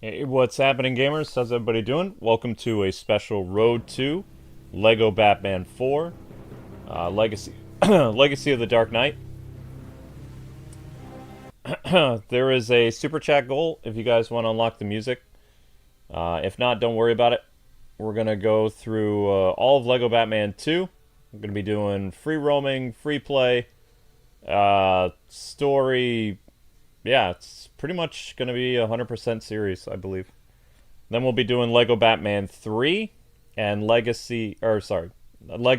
Hey, what's happening, gamers? How's everybody doing? Welcome to a special Road to Lego Batman 4 Legacy Legacy of the Dark Knight. There is a super chat goal if you guys want to unlock the music. If not, don't worry about it. We're gonna go through all of Lego Batman 2. I'm gonna be doing free roaming, free play, story. Yeah, it's pretty much gonna be a 100% series, I believe. Then we'll be doing Lego Batman 3 and Lego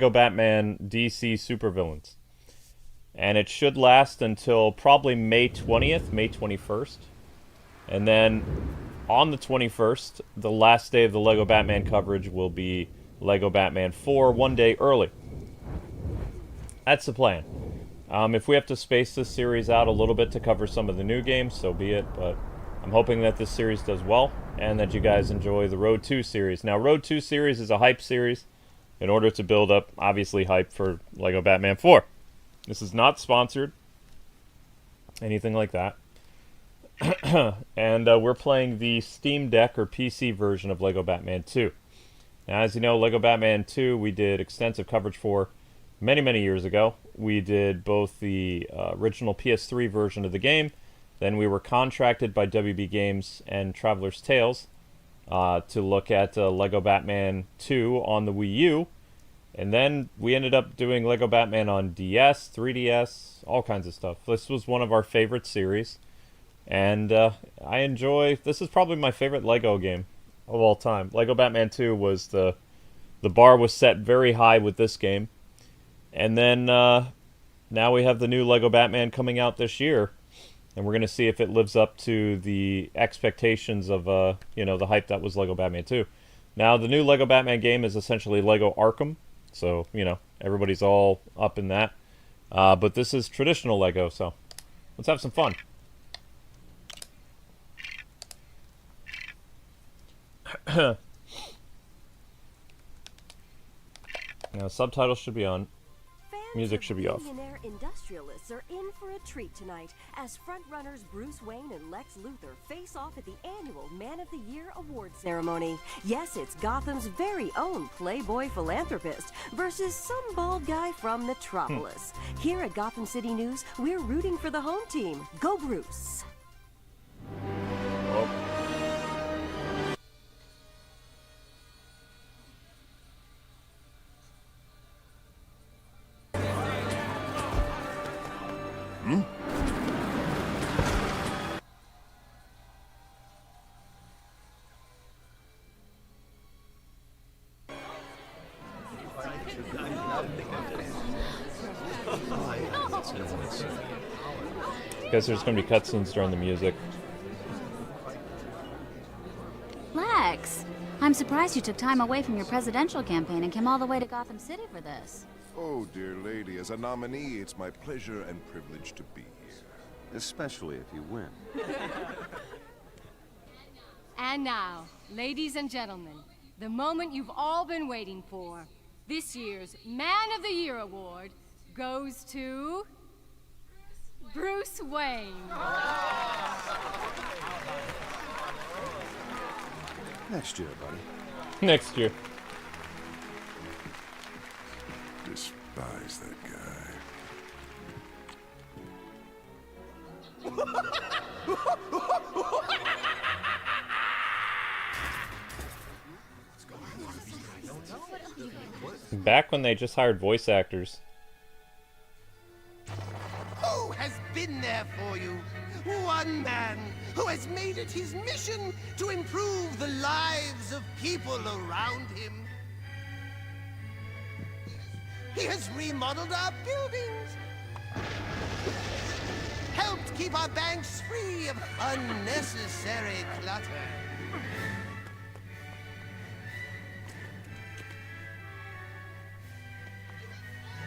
Batman DC Supervillains. And it should last until probably May 20th, May 21st. And then on the 21st, the last day of the Lego Batman coverage will be Lego Batman 4 one day early. That's the plan. If we have to space this series out a little bit to cover some of the new games, so be it, but I'm hoping that this series does well, and that you guys enjoy the Road 2 series. Now, Road 2 series is a hype series in order to build up, obviously, hype for Lego Batman 4. This is not sponsored, anything like that. And we're playing the Steam Deck or PC version of Lego Batman 2. Now, as you know, Lego Batman 2 we did extensive coverage for many, many years ago. We did both the original PS3 version of the game. Then we were contracted by WB Games and Traveler's Tales to look at Lego Batman 2 on the Wii U. And then we ended up doing Lego Batman on DS, 3DS, all kinds of stuff. This was one of our favorite series. And I enjoy... This is probably my favorite Lego game of all time. Lego Batman 2 was the bar was set very high with this game. And then now we have the new Lego Batman coming out this year. And we're going to see if it lives up to the expectations of, the hype that was Lego Batman 2. Now, the new Lego Batman game is essentially Lego Arkham. So, everybody's all up in that. But this is traditional Lego, so let's have some fun. Now, subtitles should be on. Music should be off. Millionaire industrialists are in for a treat tonight as frontrunners Bruce Wayne and Lex Luthor face off at the annual Man of the Year award ceremony. Yes, it's Gotham's very own playboy philanthropist versus some bald guy from Metropolis. Here at Gotham City News, we're rooting for the home team. Go Bruce! Oh. Guess there's going to be cutscenes during the music. Lex, I'm surprised you took time away from your presidential campaign and came all the way to Gotham City for this. Oh, dear lady, as a nominee, it's my pleasure and privilege to be here. Especially if you win. And now, ladies and gentlemen, the moment you've all been waiting for. This year's Man of the Year award goes to Bruce Wayne. Next year, buddy. Next year. Despise that guy. Back when they just hired voice actors. Who has been there for you? One man who has made it his mission to improve the lives of people around him. He has remodeled our buildings, helped keep our banks free of unnecessary clutter.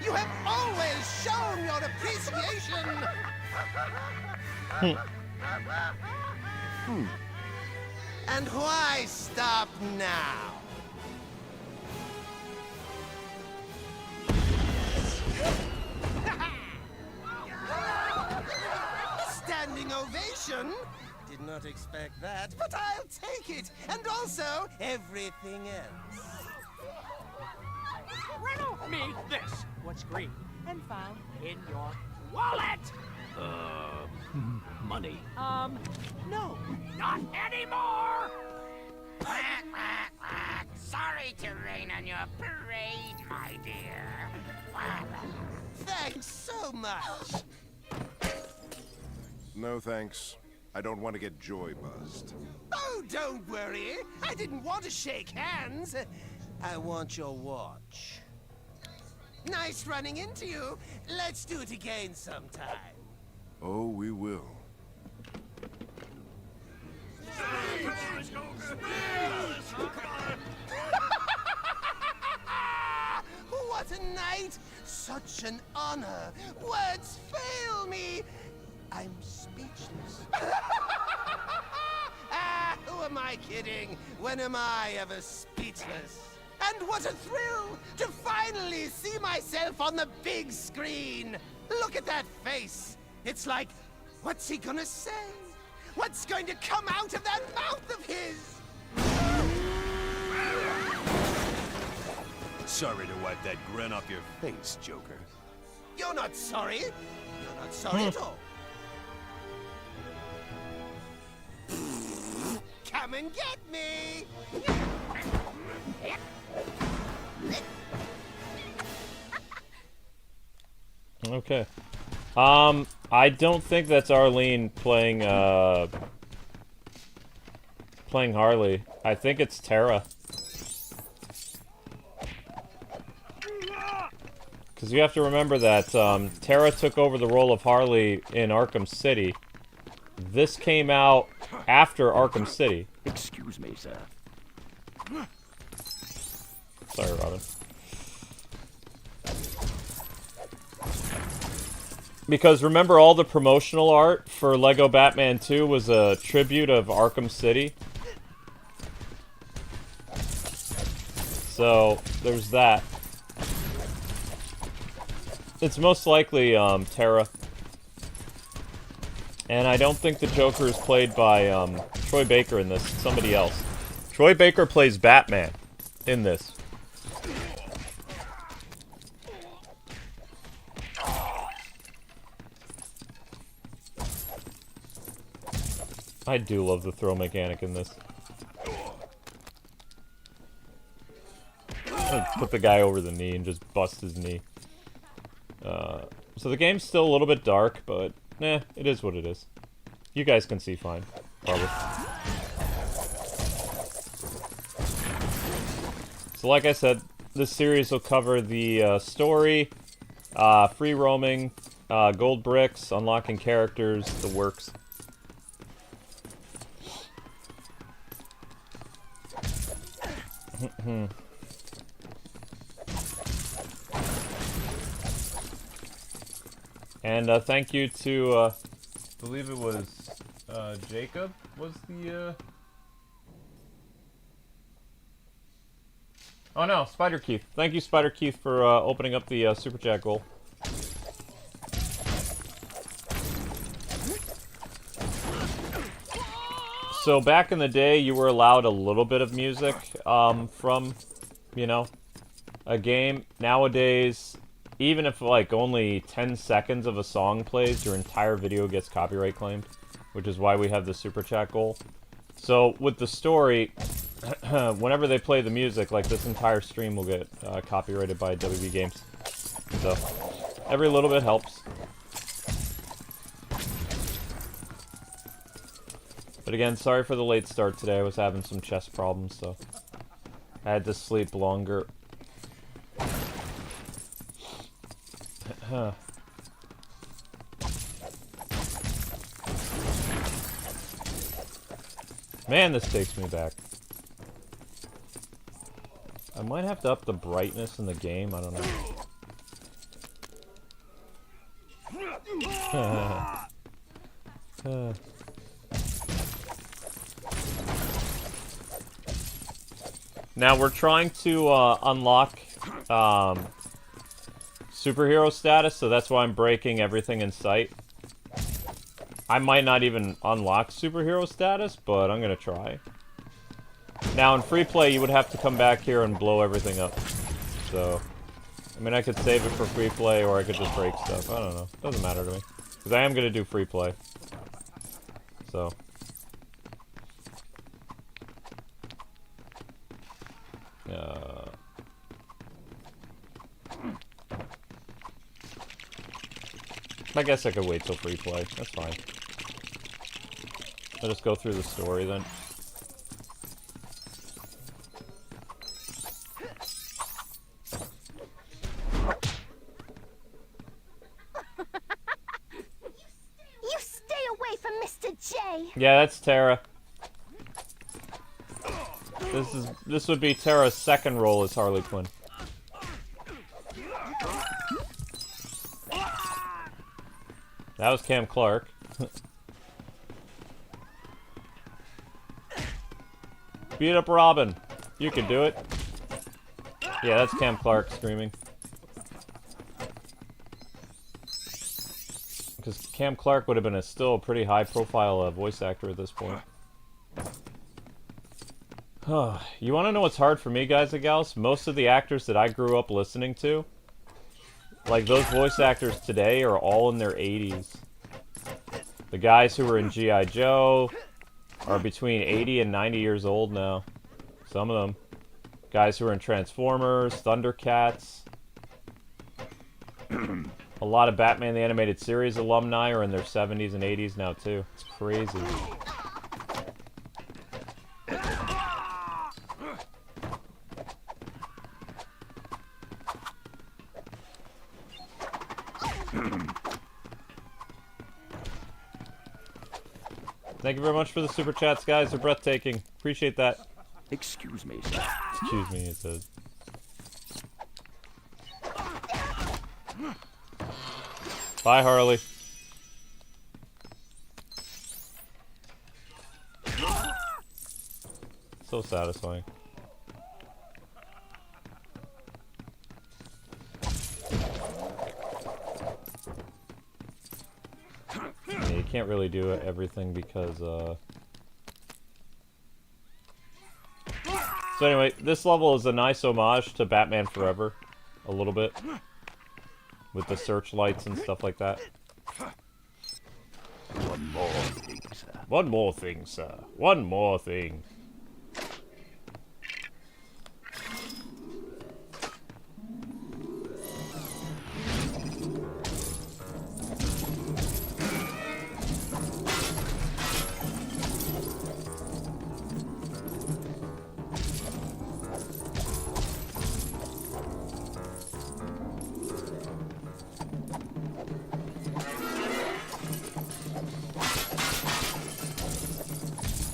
You have always shown your appreciation. And why stop now? Standing ovation? Did not expect that, but I'll take it. And also everything else. Riddle me this. What's green and found in your wallet? Money. No, not anymore. Quack, quack, quack. Sorry to rain on your parade, my dear. Thanks so much. No thanks. I don't want to get joy buzzed. Oh, don't worry. I didn't want to shake hands. I want your watch. Nice running into you. Let's do it again sometime. Oh, we will. What a night! Such an honor. Words fail me. I'm speechless. Who am I kidding? When am I ever speechless? And what a thrill to finally see myself on the big screen. Look at that face. It's like, what's he gonna say? What's going to come out of that mouth of his? Sorry to wipe that grin off your face, Joker. You're not sorry. You're not sorry at all. Come and get me! Okay. I don't think that's Arlene playing playing Harley. I think it's Tara. Because you have to remember that Tara took over the role of Harley in Arkham City. This came out after Arkham City. Excuse me, sir. Sorry, Robin. Because remember, all the promotional art for Lego Batman 2 was a tribute of Arkham City. So, there's that. It's most likely Tara. And I don't think the Joker is played by Troy Baker in this. It's somebody else. Troy Baker plays Batman in this. I do love the throw mechanic in this. Put the guy over the knee and just bust his knee. So the game's still a little bit dark, but nah, it is what it is. You guys can see fine, probably. So like I said, this series will cover the story, free roaming, gold bricks, unlocking characters, the works. And thank you to, I believe it was Jacob was the, oh no, Spider Keith. Thank you, Spider Keith, for opening up the Super Chat goal. So back in the day, you were allowed a little bit of music from, you know, a game. Nowadays, even if like only 10 seconds of a song plays, your entire video gets copyright claimed, which is why we have the Super Chat goal. So with the story, whenever they play the music, like this entire stream will get copyrighted by WB Games. So every little bit helps. But again, sorry for the late start today. I was having some chest problems, so I had to sleep longer. Man, this takes me back. I might have to up the brightness in the game, I don't know. Now we're trying to unlock superhero status, so that's why I'm breaking everything in sight. I might not even unlock superhero status, but I'm gonna try. Now, in free play, you would have to come back here and blow everything up. So, I mean, I could save it for free play, or I could just break stuff. I don't know. Doesn't matter to me. Because I am gonna do free play. So. I guess I could wait till free play. That's fine. I'll just go through the story then. You stay away from Mr. J. Yeah, that's Tara. This would be Tara's second role as Harley Quinn. That was Cam Clark. Beat up Robin. You can do it. Yeah, that's Cam Clark screaming. Because Cam Clark would have been still a pretty high-profile voice actor at this point. You want to know what's hard for me, guys and gals? Most of the actors that I grew up listening to, like, those voice actors today are all in their 80s. The guys who were in G.I. Joe are between 80 and 90 years old now. Some of them. Guys who are in Transformers, Thundercats. A lot of Batman the Animated Series alumni are in their 70s and 80s now, too. It's crazy. Thank you very much for the super chats, guys. They're breathtaking. Appreciate that. Excuse me, sir. Excuse me, it says. Bye, Harley. So satisfying. Yeah, you can't really do everything because, So anyway, this level is a nice homage to Batman Forever. A little bit. With the searchlights and stuff like that. One more thing, sir. One more thing, sir. One more thing.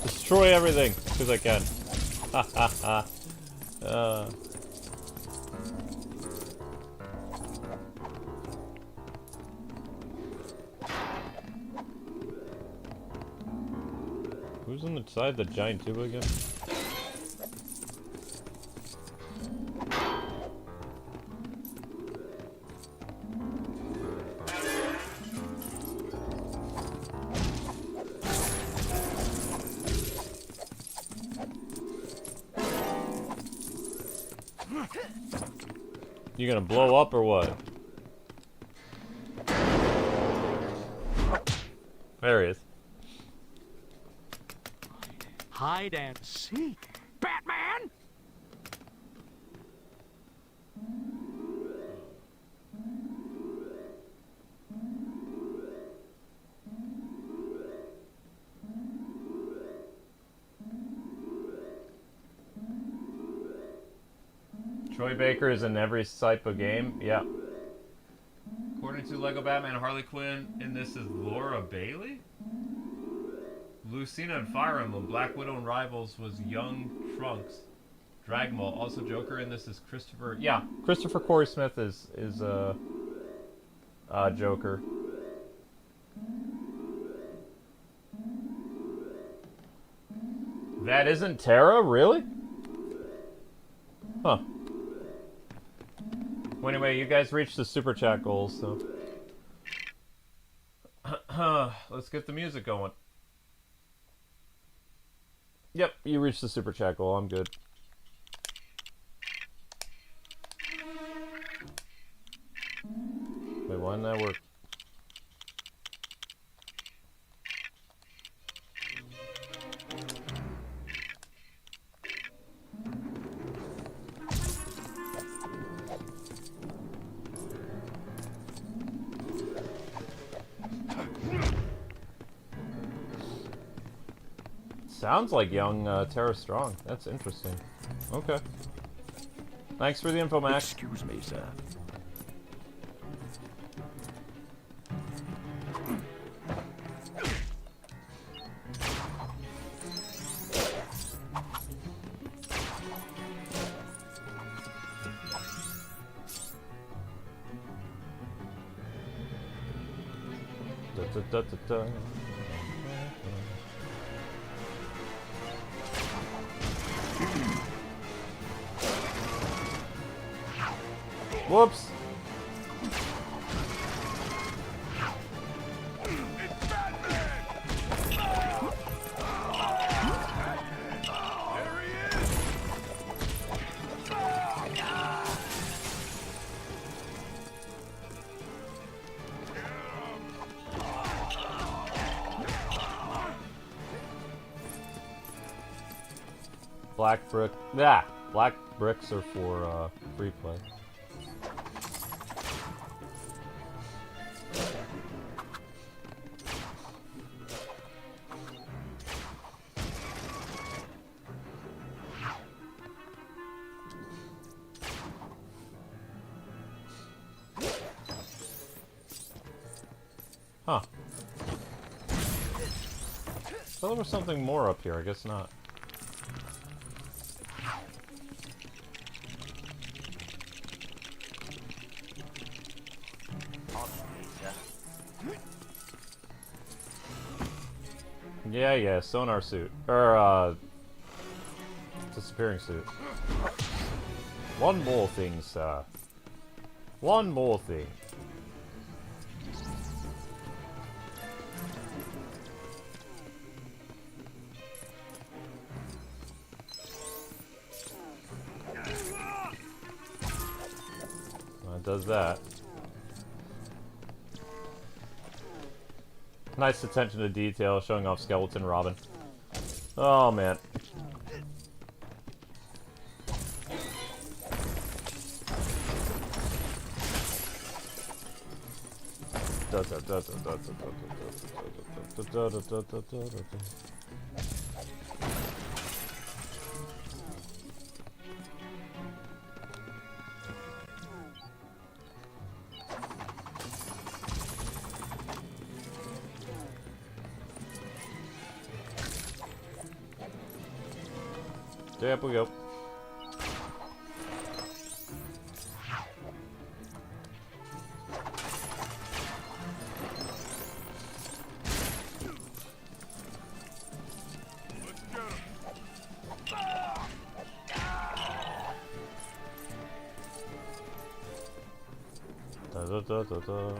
Destroy everything, because I can. Ha ha ha. Who's inside the giant tube again? You gonna blow up or what? There he is. Hide and seek. Batman! Troy Baker is in every type of game. Yeah. According to Lego Batman, Harley Quinn in this is Laura Bailey? Lucina and Fire Emblem, Black Widow and Rivals was Young Trunks. Dragon Ball, also Joker in this is Christopher. Yeah, Christopher Corey Smith is Joker. That isn't Tara, really? Huh. Well, anyway, you guys reached the super chat goals, so. Let's get the music going. Yep, you reached the super chat goal. I'm good. Wait, why didn't that work? Sounds like young Tara Strong. That's interesting. Okay. Thanks for the info, Max. Excuse me, sir. Da, da, da, da, da. Whoops. Black brick. Yeah, black bricks are for free play. Huh. Thought there was something more up here. I guess not. Yeah, sonar suit. Or, disappearing suit. One more thing, sir. One more thing. It does that. Nice attention to detail, showing off Skeleton Robin. Oh, man. There we go. Da.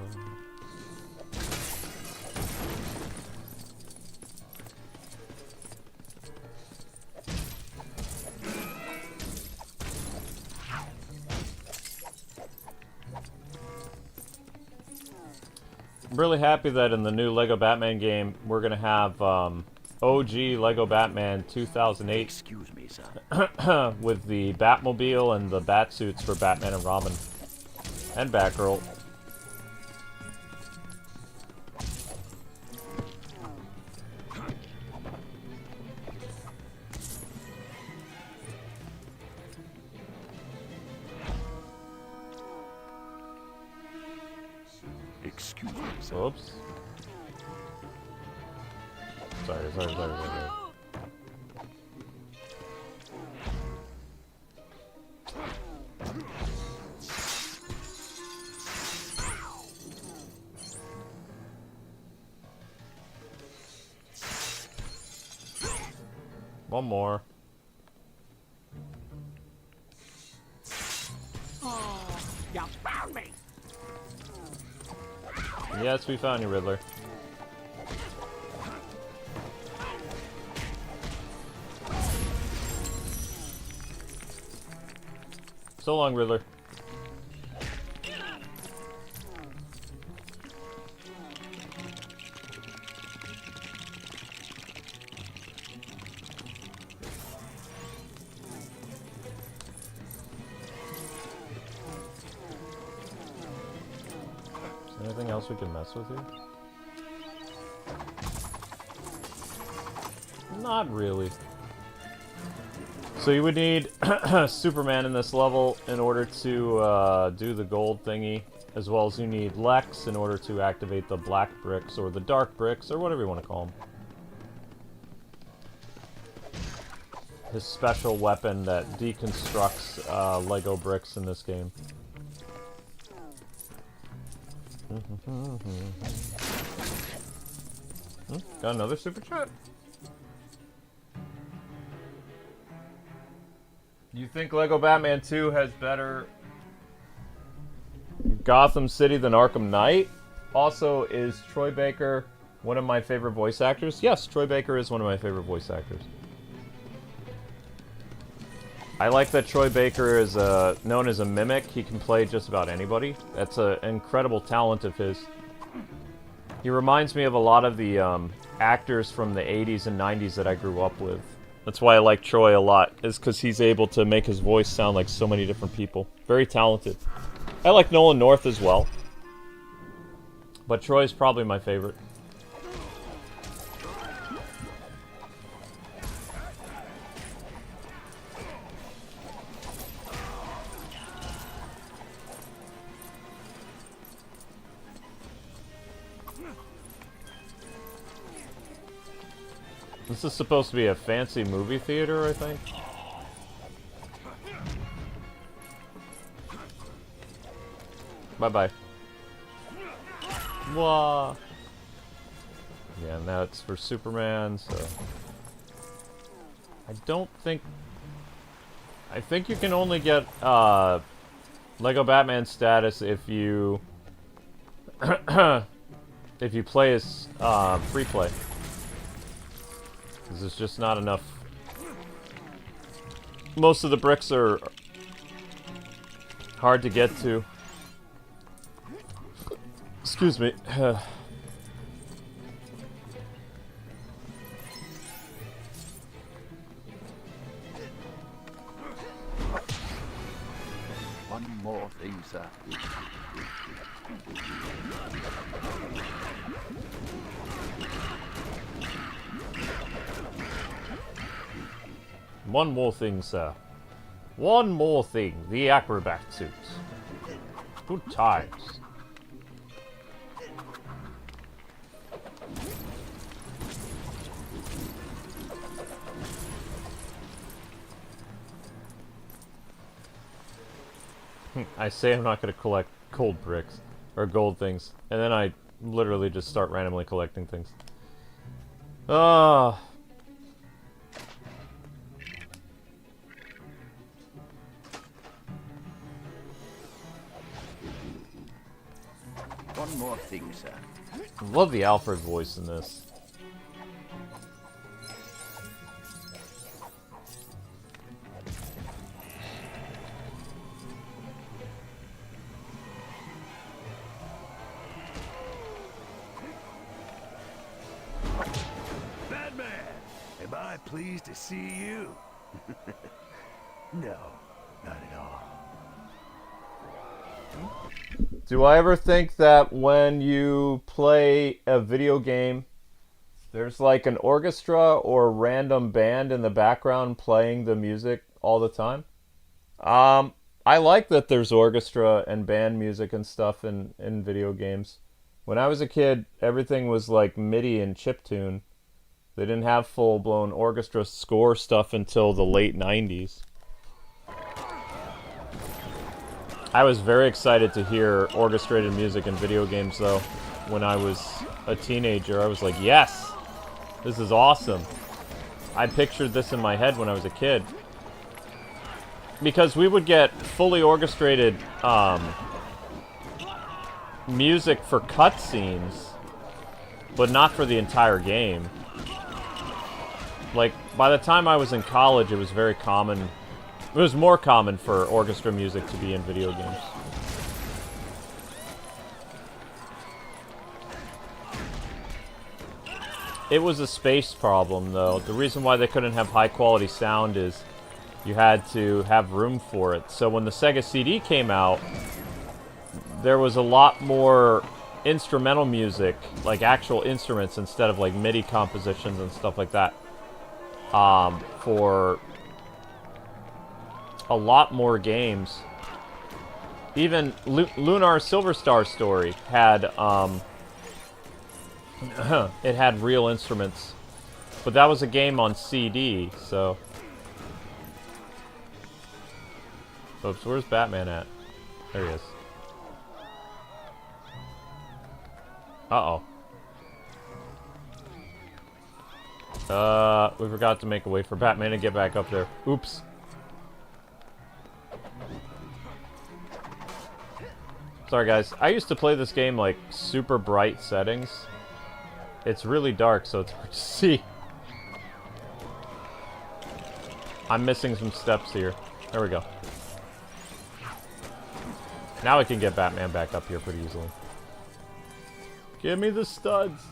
I'm really happy that in the new Lego Batman game, we're going to have OG Lego Batman 2008. Excuse me, sir. With the Batmobile and the bat suits for Batman and Robin. And Batgirl. Excuse me, sir. Oops. Sorry. One more. Oh, you found me. Yes, we found you, Riddler. So long, Riddler. Is there anything else we can mess with here? Not really. So you would need Superman in this level in order to do the gold thingy, as well as you need Lex in order to activate the black bricks, or the dark bricks, or whatever you want to call them. His special weapon that deconstructs Lego bricks in this game. Got another super chat. You think Lego Batman 2 has better Gotham City than Arkham Knight? Also, is Troy Baker one of my favorite voice actors? Yes, Troy Baker is one of my favorite voice actors. I like that Troy Baker is known as a mimic. He can play just about anybody. That's an incredible talent of his. He reminds me of a lot of the actors from the 80s and 90s that I grew up with. That's why I like Troy a lot, is because he's able to make his voice sound like so many different people. Very talented. I like Nolan North as well, but Troy's probably my favorite. This is supposed to be a fancy movie theater, I think. Bye-bye. Wah. Yeah, now it's for Superman, so... I don't think... I think you can only get, Lego Batman status if you... if you play as, free play. Because there's just not enough. Most of the bricks are hard to get to. Excuse me. One more thing, sir. One more thing, sir. One more thing. The acrobat suit. Good times. I say I'm not going to collect gold bricks. Or gold things. And then I literally just start randomly collecting things. Ah. One more thing, sir. I love the Alfred voice in this. Batman, am I pleased to see you? No, not at all. Do I ever think that when you play a video game, there's like an orchestra or random band in the background playing the music all the time? I like that there's orchestra and band music and stuff in video games. When I was a kid, everything was like MIDI and chiptune. They didn't have full-blown orchestra score stuff until the late 90s. I was very excited to hear orchestrated music in video games, though. When I was a teenager, I was like, yes! This is awesome. I pictured this in my head when I was a kid. Because we would get fully orchestrated music for cutscenes, but not for the entire game. Like, by the time I was in college, it was very common It was more common for orchestra music to be in video games. It was a space problem, though. The reason why they couldn't have high-quality sound is you had to have room for it. So when the Sega CD came out, there was a lot more instrumental music, like actual instruments, instead of like MIDI compositions and stuff like that. For a lot more games. Even Lunar Silver Star Story had, it had real instruments. But that was a game on CD, so... Oops, where's Batman at? There he is. Uh-oh. We forgot to make a way for Batman to get back up there. Oops. Sorry, guys. I used to play this game, like, super bright settings. It's really dark, so it's hard to see. I'm missing some steps here. There we go. Now I can get Batman back up here pretty easily. Give me the studs.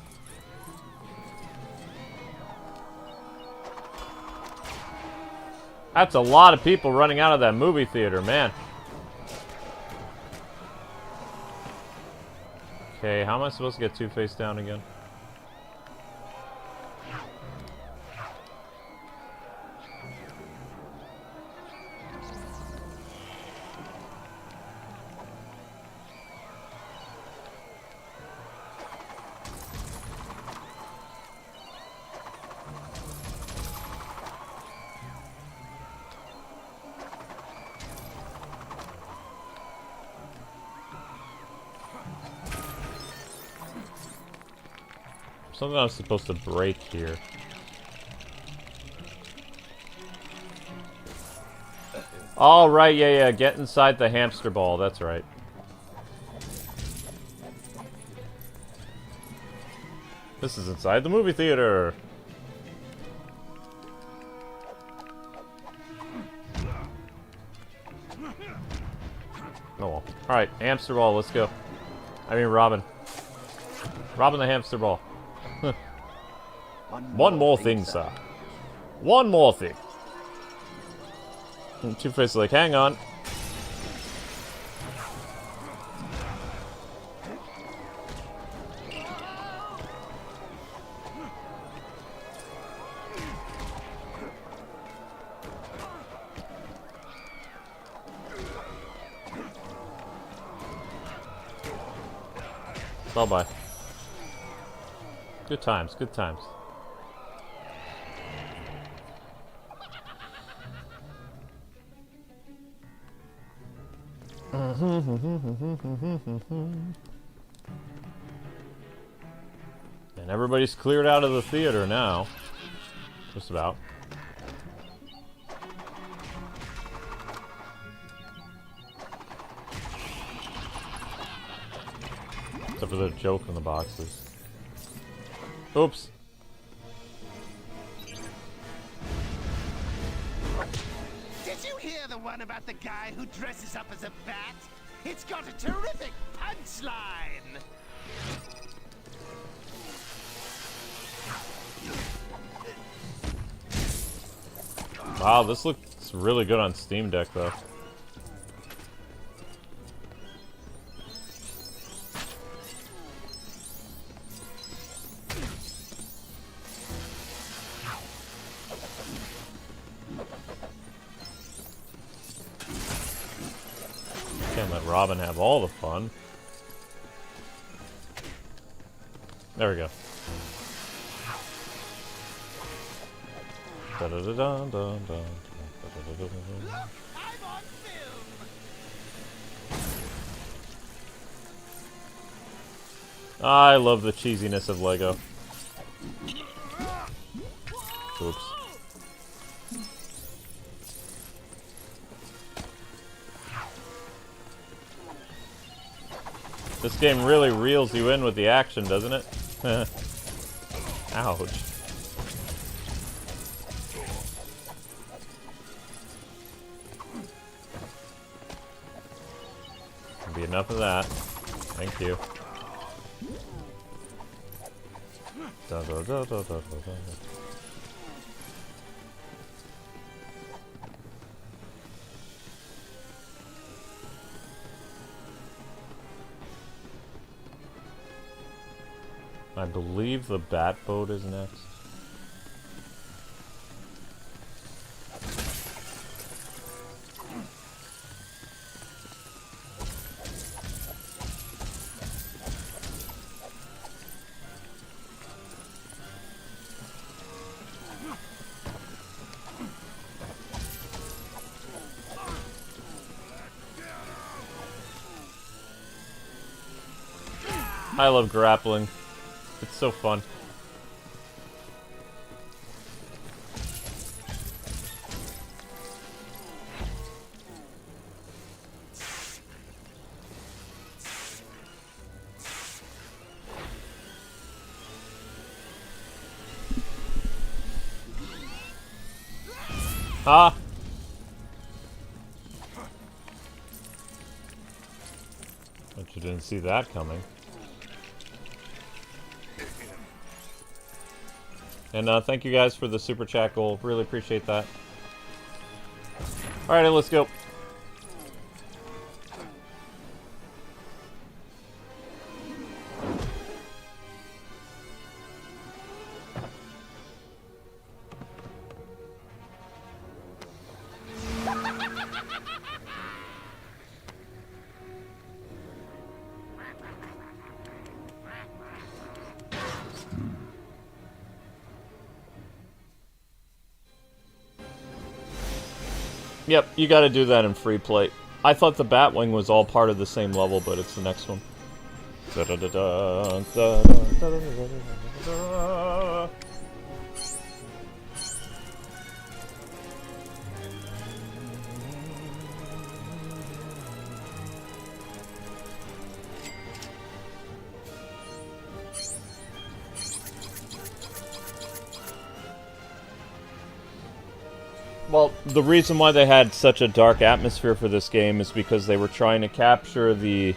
That's a lot of people running out of that movie theater, man. Okay, how am I supposed to get Two-Face down again? Something I was supposed to break here. All right, yeah, get inside the hamster ball. That's right. This is inside the movie theater. Oh well. All right, hamster ball. Let's go. I mean, Robin. Robin the hamster ball. One more thing, sir. One more thing. And Two-Face is like, hang on. Bye-bye. Good times, good times. And everybody's cleared out of the theater now. Just about. Except for the joke in the boxes. Oops. Did you hear the one about the guy who dresses up as a bat? It's got a terrific punchline! Wow, this looks really good on Steam Deck, though. Can't let Robin have all the fun. There we go. Da -da -da -da -da -da. Look, I'm on film! I love the cheesiness of Lego. Oops. This game really reels you in with the action, doesn't it? Ouch. Be enough of that. Thank you. Da, da, da, da, da, da, da. I believe the bat boat is next. I love grappling. It's so fun. Ah! Bet you didn't see that coming. And thank you guys for the super chat goal. Really appreciate that. Alrighty, let's go. Yep, you gotta do that in free play. I thought the Batwing was all part of the same level, but it's the next one. Da -da -da -da, da -da -da -da -da -da. Well, the reason why they had such a dark atmosphere for this game is because they were trying to capture the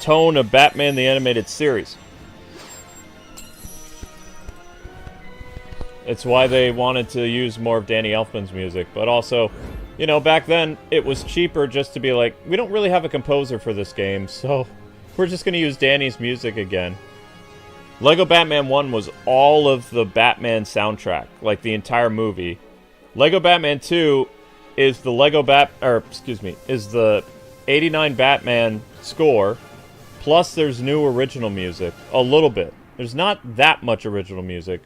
tone of Batman the Animated Series. It's why they wanted to use more of Danny Elfman's music, but also, you know, back then it was cheaper just to be like, we don't really have a composer for this game, so we're just going to use Danny's music again. Lego Batman 1 was all of the Batman soundtrack, like the entire movie. Lego Batman 2 is the is the 89 Batman score, plus there's new original music. A little bit. There's not that much original music.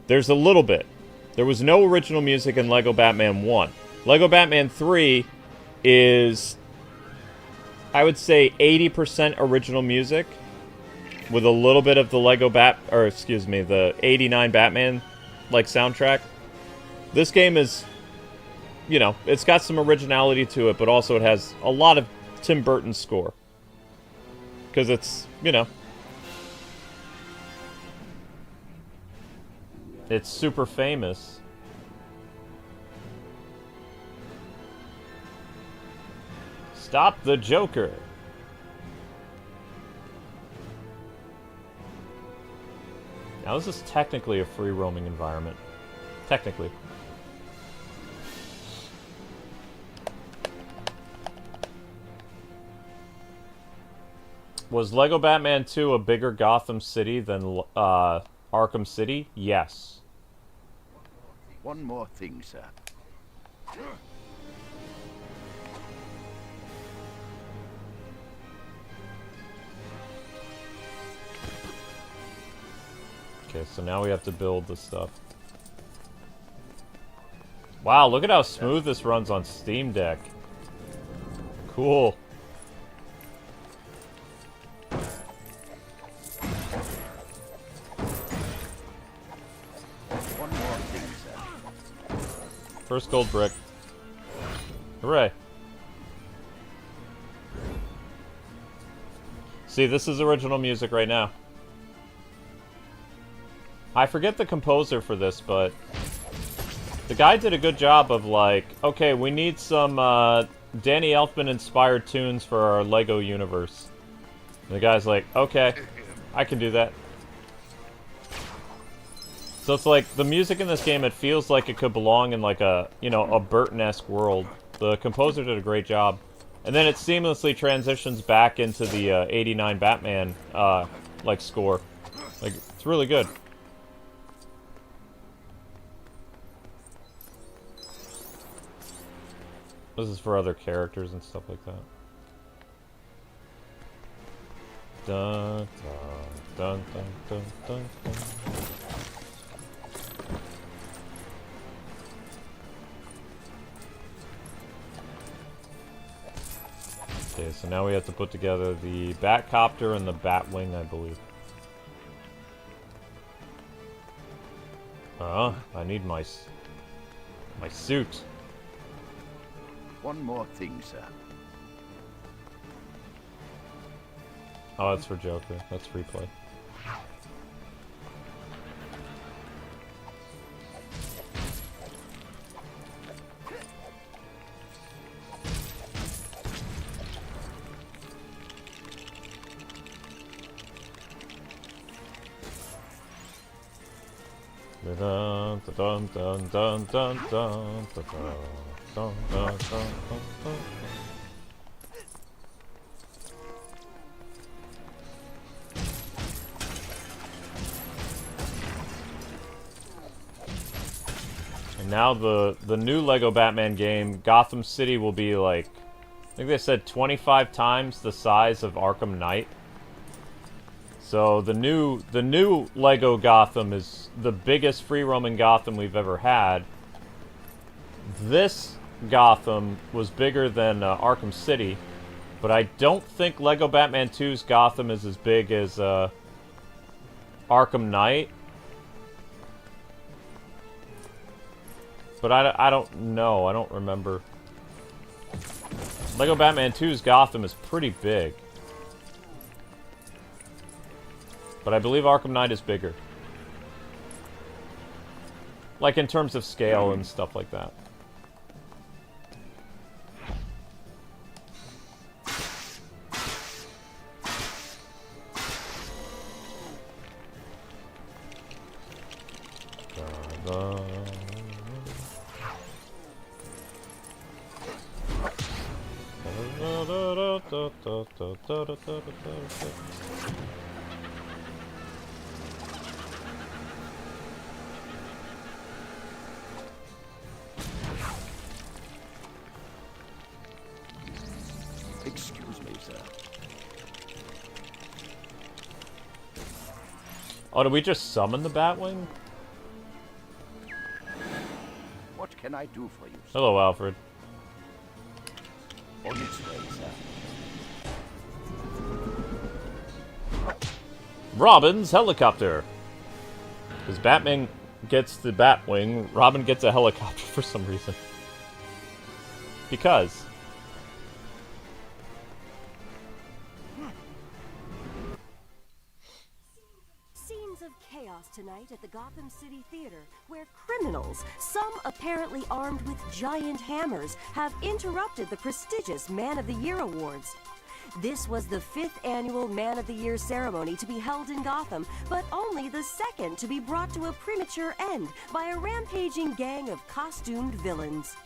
There's a little bit. There was no original music in Lego Batman 1. Lego Batman 3 is, I would say, 80% original music, with a little bit of the the 89 Batman, like, soundtrack. This game is, you know, it's got some originality to it, but also it has a lot of Tim Burton's score. Because it's, you know, it's super famous. Stop the Joker. Now this is technically a free roaming environment. Technically. Was Lego Batman 2 a bigger Gotham City than Arkham City? Yes. One more thing, sir. Okay, so now we have to build the stuff. Wow, look at how smooth this runs on Steam Deck. Cool. One more thing, sir. First gold brick. Hooray. See, this is original music right now. I forget the composer for this, but the guy did a good job of, like, okay, we need some Danny Elfman inspired tunes for our Lego universe. And the guy's like, okay, I can do that. So it's like, the music in this game, it feels like it could belong in like a, you know, a Burton-esque world. The composer did a great job. And then it seamlessly transitions back into the 89 Batman, like, score. Like, it's really good. This is for other characters and stuff like that. Dun, dun, dun, dun, dun, dun, dun. Okay, so now we have to put together the Batcopter and the Batwing, I believe. I need my suit. One more thing, sir. Oh, that's for Joker. That's free play. Dun dun dun dun dun dun dun dun dun dun. And now the new Lego Batman game, Gotham City, will be like, I think they said 25 times the size of Arkham Knight. So the new Lego Gotham is the biggest free-roaming Gotham we've ever had. This Gotham was bigger than Arkham City, but I don't think Lego Batman 2's Gotham is as big as Arkham Knight. But I don't know. I don't remember. Lego Batman 2's Gotham is pretty big. But I believe Arkham Knight is bigger. Like in terms of scale and stuff like that. Excuse me, sir. Oh, did we just summon the Batwing? What can I do for you, sir? Hello, Alfred. On its way, sir. Robin's helicopter. Because Batman gets the Batwing, Robin gets a helicopter for some reason. Because. Scenes of chaos tonight at the Gotham City Theater, where criminals, some apparently armed with giant hammers, have interrupted the prestigious Man of the Year Awards. This was the 5th annual Man of the Year ceremony to be held in Gotham, but only the 2nd to be brought to a premature end by a rampaging gang of costumed villains.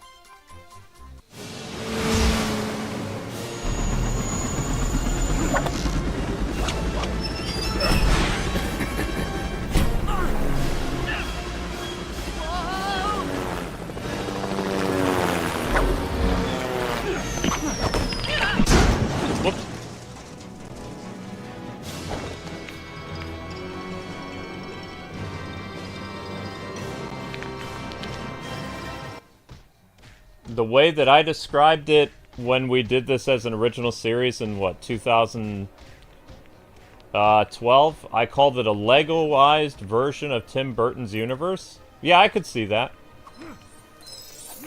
The way that I described it when we did this as an original series in, what, 2012? I called it a Legoized version of Tim Burton's universe. Yeah, I could see that.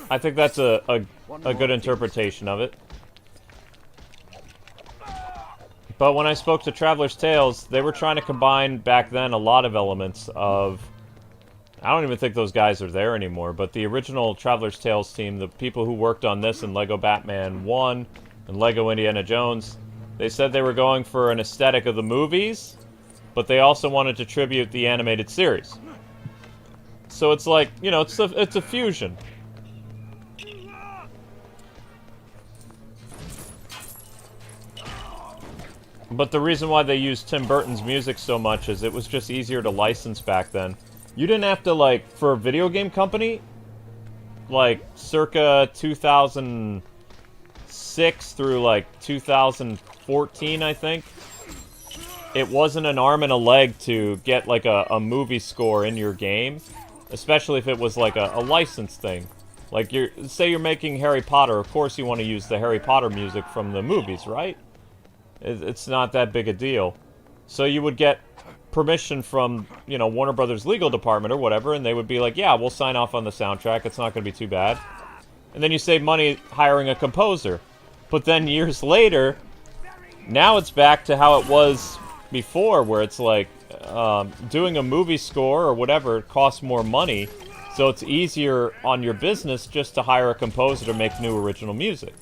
I think that's a good interpretation of it. But when I spoke to Traveler's Tales, they were trying to combine, back then, a lot of elements of I don't even think those guys are there anymore, but the original Traveler's Tales team, the people who worked on this and Lego Batman 1 and Lego Indiana Jones, they said they were going for an aesthetic of the movies, but they also wanted to tribute the animated series. So it's like, you know, it's a fusion. But the reason why they used Tim Burton's music so much is it was just easier to license back then. You didn't have to, like, for a video game company, like, circa 2006 through, like, 2014, I think, it wasn't an arm and a leg to get, like, a movie score in your game, especially if it was, like, a license thing. Like, say you're making Harry Potter, of course you want to use the Harry Potter music from the movies, right? It's not that big a deal. So you would get permission from, you know, Warner Brothers legal department or whatever, and they would be like, yeah, we'll sign off on the soundtrack, it's not going to be too bad. And then you save money hiring a composer. But then years later, now it's back to how it was before, where it's like, doing a movie score or whatever costs more money, so it's easier on your business just to hire a composer to make new original music.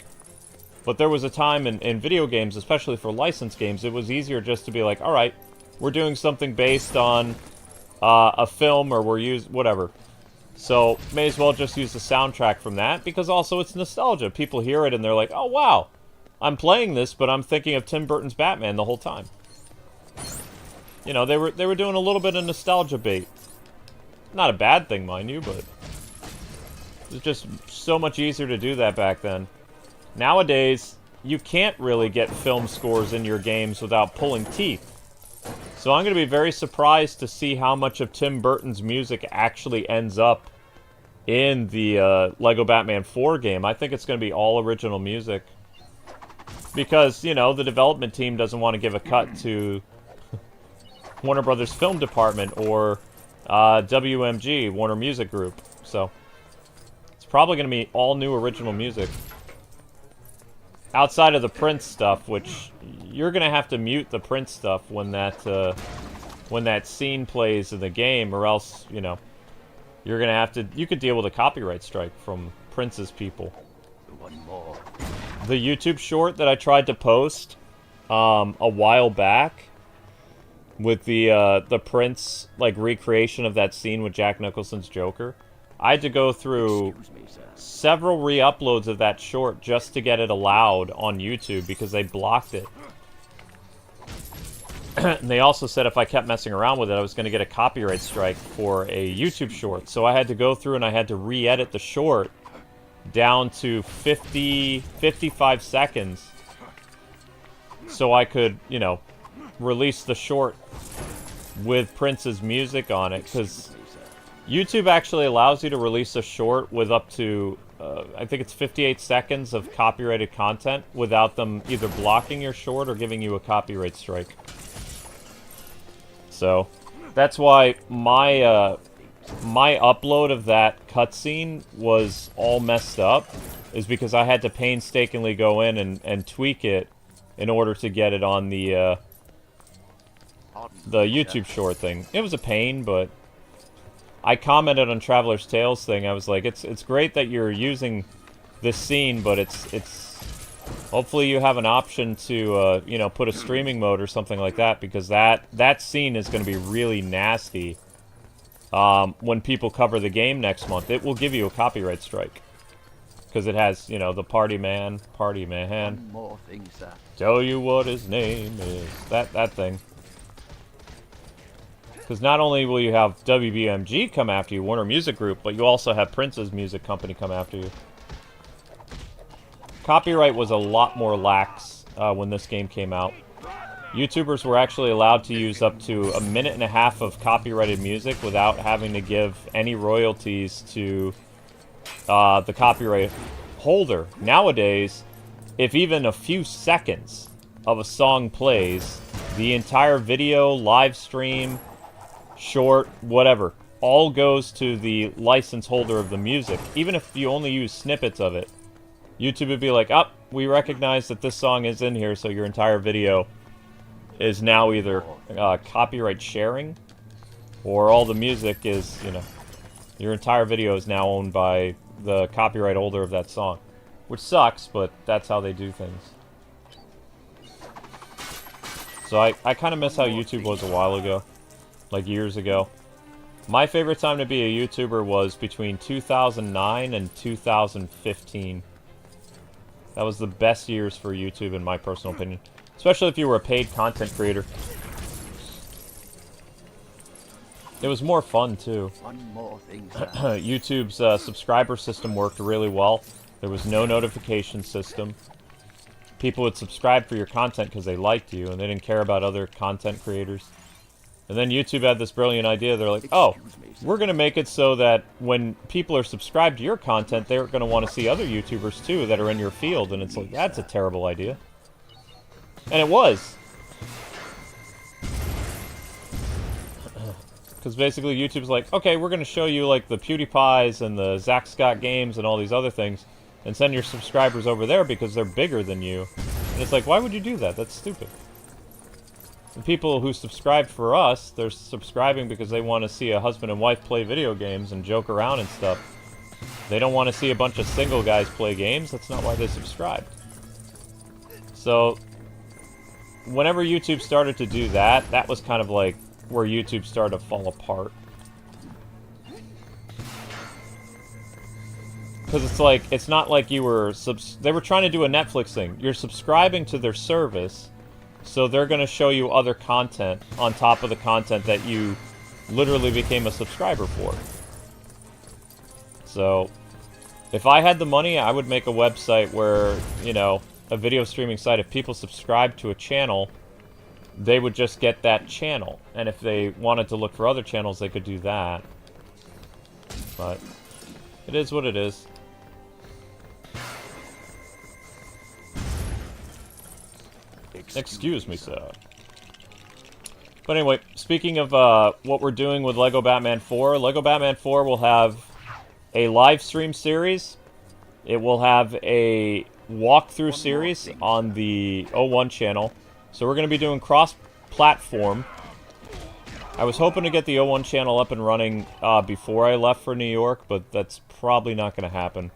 But there was a time in video games, especially for licensed games, it was easier just to be like, alright, we're doing something based on a film, or we're whatever. So, may as well just use the soundtrack from that, because also it's nostalgia. People hear it and they're like, oh wow, I'm playing this, but I'm thinking of Tim Burton's Batman the whole time. You know, they were doing a little bit of nostalgia bait. Not a bad thing, mind you, but it was just so much easier to do that back then. Nowadays, you can't really get film scores in your games without pulling teeth. So I'm going to be very surprised to see how much of Tim Burton's music actually ends up in the Lego Batman 4 game. I think it's going to be all original music. Because, you know, the development team doesn't want to give a cut to Warner Brothers Film Department or WMG, Warner Music Group. So it's probably going to be all new original music. Outside of the Prince stuff, which you're gonna have to mute the Prince stuff when that scene plays in the game, or else, you know, you're gonna have to. You could deal with a copyright strike from Prince's people. One more. The YouTube short that I tried to post a while back with the Prince like recreation of that scene with Jack Nicholson's Joker, I had to go through several re-uploads of that short just to get it allowed on YouTube because they blocked it. And they also said if I kept messing around with it, I was going to get a copyright strike for a YouTube short. So I had to go through and I had to re-edit the short down to 55 seconds so I could, you know, release the short with Prince's music on it, because YouTube actually allows you to release a short with up to, I think it's 58 seconds of copyrighted content without them either blocking your short or giving you a copyright strike. So, that's why my upload of that cutscene was all messed up, is because I had to painstakingly go in and tweak it in order to get it on the YouTube short thing. It was a pain, but I commented on Traveler's Tales thing. I was like, it's great that you're using this scene, but it's hopefully you have an option to you know, put a streaming mode or something like that, because that scene is going to be really nasty when people cover the game next month. It will give you a copyright strike because it has, you know, the party man. One more thing, sir. Tell you what his name is. That thing. Because not only will you have WBMG come after you, Warner Music Group, but you also have Prince's music company come after you. Copyright was a lot more lax when this game came out. YouTubers were actually allowed to use up to 1.5 minutes of copyrighted music without having to give any royalties to the copyright holder. Nowadays, if even a few seconds of a song plays, the entire video, live stream, short, whatever, all goes to the license holder of the music. Even if you only use snippets of it, YouTube would be like, oh, we recognize that this song is in here, so your entire video is now either copyright sharing, or all the music is, you know, Your entire video is now owned by the copyright holder of that song. Which sucks, but that's how they do things. So I kind of miss how YouTube was a while ago. Like years ago. My favorite time to be a YouTuber was between 2009 and 2015. That was the best years for YouTube in my personal opinion. Especially if you were a paid content creator. It was more fun, too. One more thing. YouTube's subscriber system worked really well. There was no notification system. People would subscribe for your content because they liked you, and they didn't care about other content creators. And then YouTube had this brilliant idea. They're like, oh, we're going to make it so that when people are subscribed to your content, they're going to want to see other YouTubers, too, that are in your field. And it's like, that's a terrible idea. And it was. Because basically YouTube's like, okay, we're going to show you like the PewDiePies and the Zach Scott games and all these other things, and send your subscribers over there because they're bigger than you. And it's like, why would you do that? That's stupid. The people who subscribe for us, they're subscribing because they want to see a husband and wife play video games and joke around and stuff. They don't want to see a bunch of single guys play games. That's not why they subscribed. So, whenever YouTube started to do that, that was kind of like where YouTube started to fall apart. Because it's like, it's not like you were, they were trying to do a Netflix thing. You're subscribing to their service, so they're going to show you other content on top of the content that you literally became a subscriber for. So, if I had the money, I would make a website where, you know, a video streaming site, if people subscribe to a channel, they would just get that channel. And if they wanted to look for other channels, they could do that. But it is what it is. Excuse me, sir. But anyway, speaking of what we're doing with LEGO Batman 4, LEGO Batman 4 will have a live stream series. It will have a walkthrough series on the 01 channel. So we're going to be doing cross-platform. I was hoping to get the 01 channel up and running before I left for New York, but that's probably not going to happen.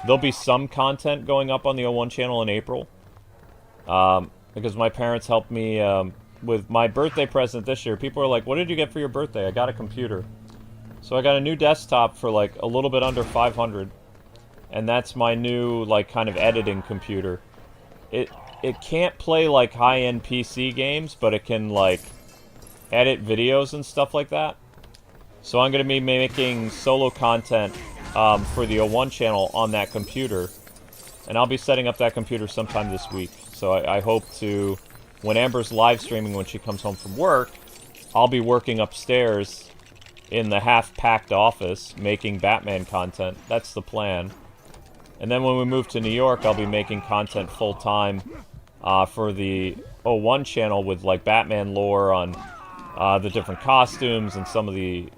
There'll be some content going up on the 01 channel in April. Because my parents helped me with my birthday present this year. People are like, what did you get for your birthday? I got a computer. So I got a new desktop for like a little bit under $500. And that's my new like kind of editing computer. It can't play like high-end PC games, but it can like edit videos and stuff like that. So I'm going to be making solo content for the 01 channel on that computer. And I'll be setting up that computer sometime this week. So I hope to, when Amber's live streaming when she comes home from work, I'll be working upstairs in the half-packed office making Batman content. That's the plan. And then when we move to New York, I'll be making content full-time for the 01 channel with like Batman lore on the different costumes and some of the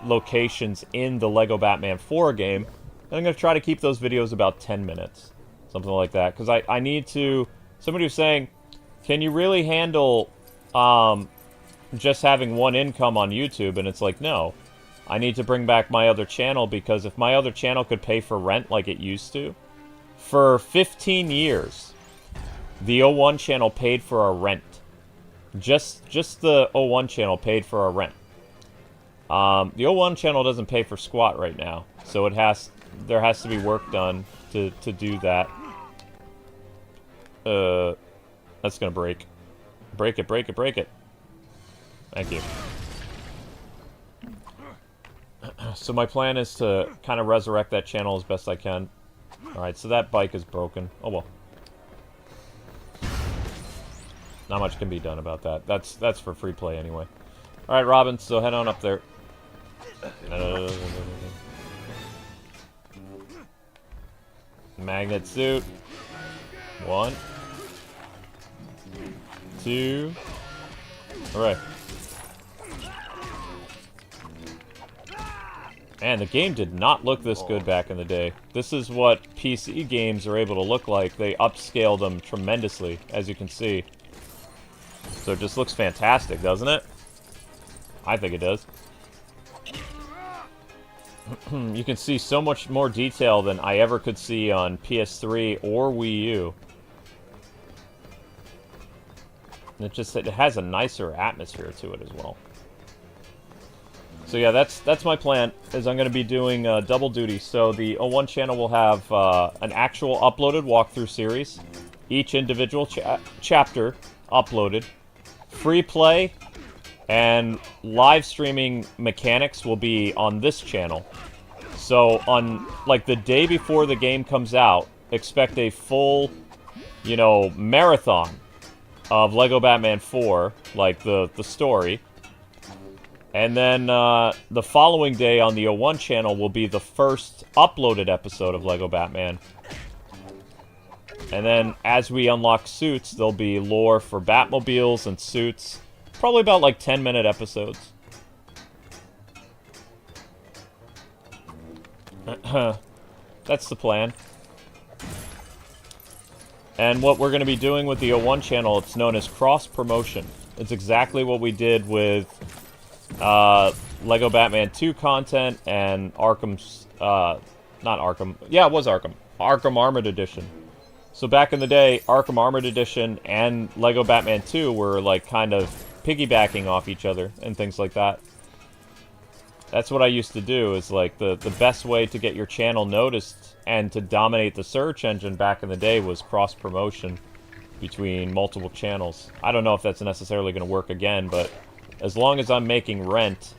locations in the LEGO Batman 4 game. And I'm going to try to keep those videos about 10 minutes. Something like that. Because I need to... Somebody was saying, can you really handle just having one income on YouTube? And it's like, no. I need to bring back my other channel because if my other channel could pay for rent like it used to, for 15 years, the 01 channel paid for our rent. Just the 01 channel paid for our rent. The 01 channel doesn't pay for squat right now, so there has to be work done to do that. That's gonna break. Break it, break it, break it. Thank you. So my plan is to kind of resurrect that channel as best I can. Alright, so that bike is broken. Oh well. Not much can be done about that. That's for free play anyway. Alright, Robin, so head on up there. Magnet suit. 1, 2. Alright. Man, the game did not look this good back in the day. This is what PC games are able to look like. They upscaled them tremendously, as you can see. So it just looks fantastic, doesn't it? I think it does. You can see so much more detail than I ever could see on PS3 or Wii U. And it has a nicer atmosphere to it as well. So yeah, that's my plan, is I'm going to be doing double duty. So the O1 channel will have an actual uploaded walkthrough series, each individual chapter uploaded, free play, and live streaming mechanics will be on this channel. So on, like, the day before the game comes out, expect a full, you know, marathon of Lego Batman 4, like the story. And then the following day on the O1 channel will be the first uploaded episode of Lego Batman. And then as we unlock suits, there'll be lore for Batmobiles and suits. Probably about like 10-minute episodes. That's the plan. And what we're going to be doing with the O1 channel, it's known as cross-promotion. It's exactly what we did with Lego Batman 2 content and Arkham's, not Arkham, yeah, it was Arkham. Arkham Armored Edition. So back in the day, Arkham Armored Edition and Lego Batman 2 were like kind of piggybacking off each other and things like that. That's what I used to do, is like the best way to get your channel noticed and to dominate the search engine back in the day was cross-promotion between multiple channels. I don't know if that's necessarily going to work again, but as long as I'm making rent